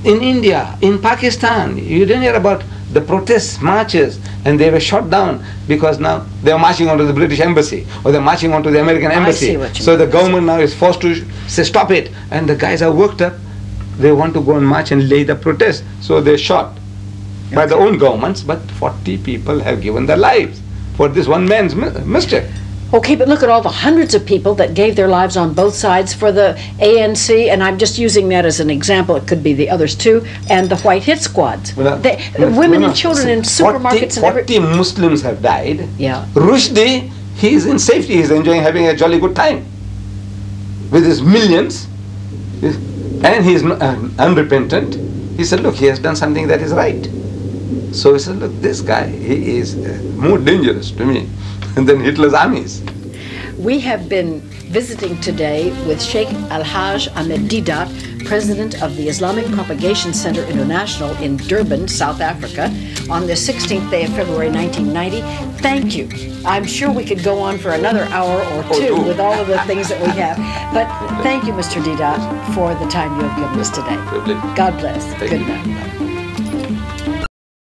In India, in Pakistan, you didn't hear about the protests, marches, and they were shot down because now they are marching onto the British embassy or they're marching onto the American embassy.
see what you
So
mean.
the government now is forced to say stop it, and the guys are worked up. They want to go and march and lay the protest, so they're shot by their own governments. But 40 people have given their lives for this one man's mischief.
Okay, but look at all the hundreds of people that gave their lives on both sides for the ANC, and I'm just using that as an example, it could be the others too, and the white hit squads. Women and children in supermarkets and
40 Muslims have died.
Yeah.
Rushdie, he is in safety, he's enjoying having a jolly good time with his millions, and he is unrepentant. He said, look, he has done something that is right. So he said, look, this guy, he is more dangerous to me than Hitler's armies.
We have been visiting today with Sheikh Al-Haj Ahmed Deedat, president of the Islamic Propagation Center International in Durban, South Africa, on the 16th day of February 1990. Thank you. I'm sure we could go on for another hour or two with all of the things that we have. But thank you, Mr. Deedat, for the time you have given us today. God bless. Good night.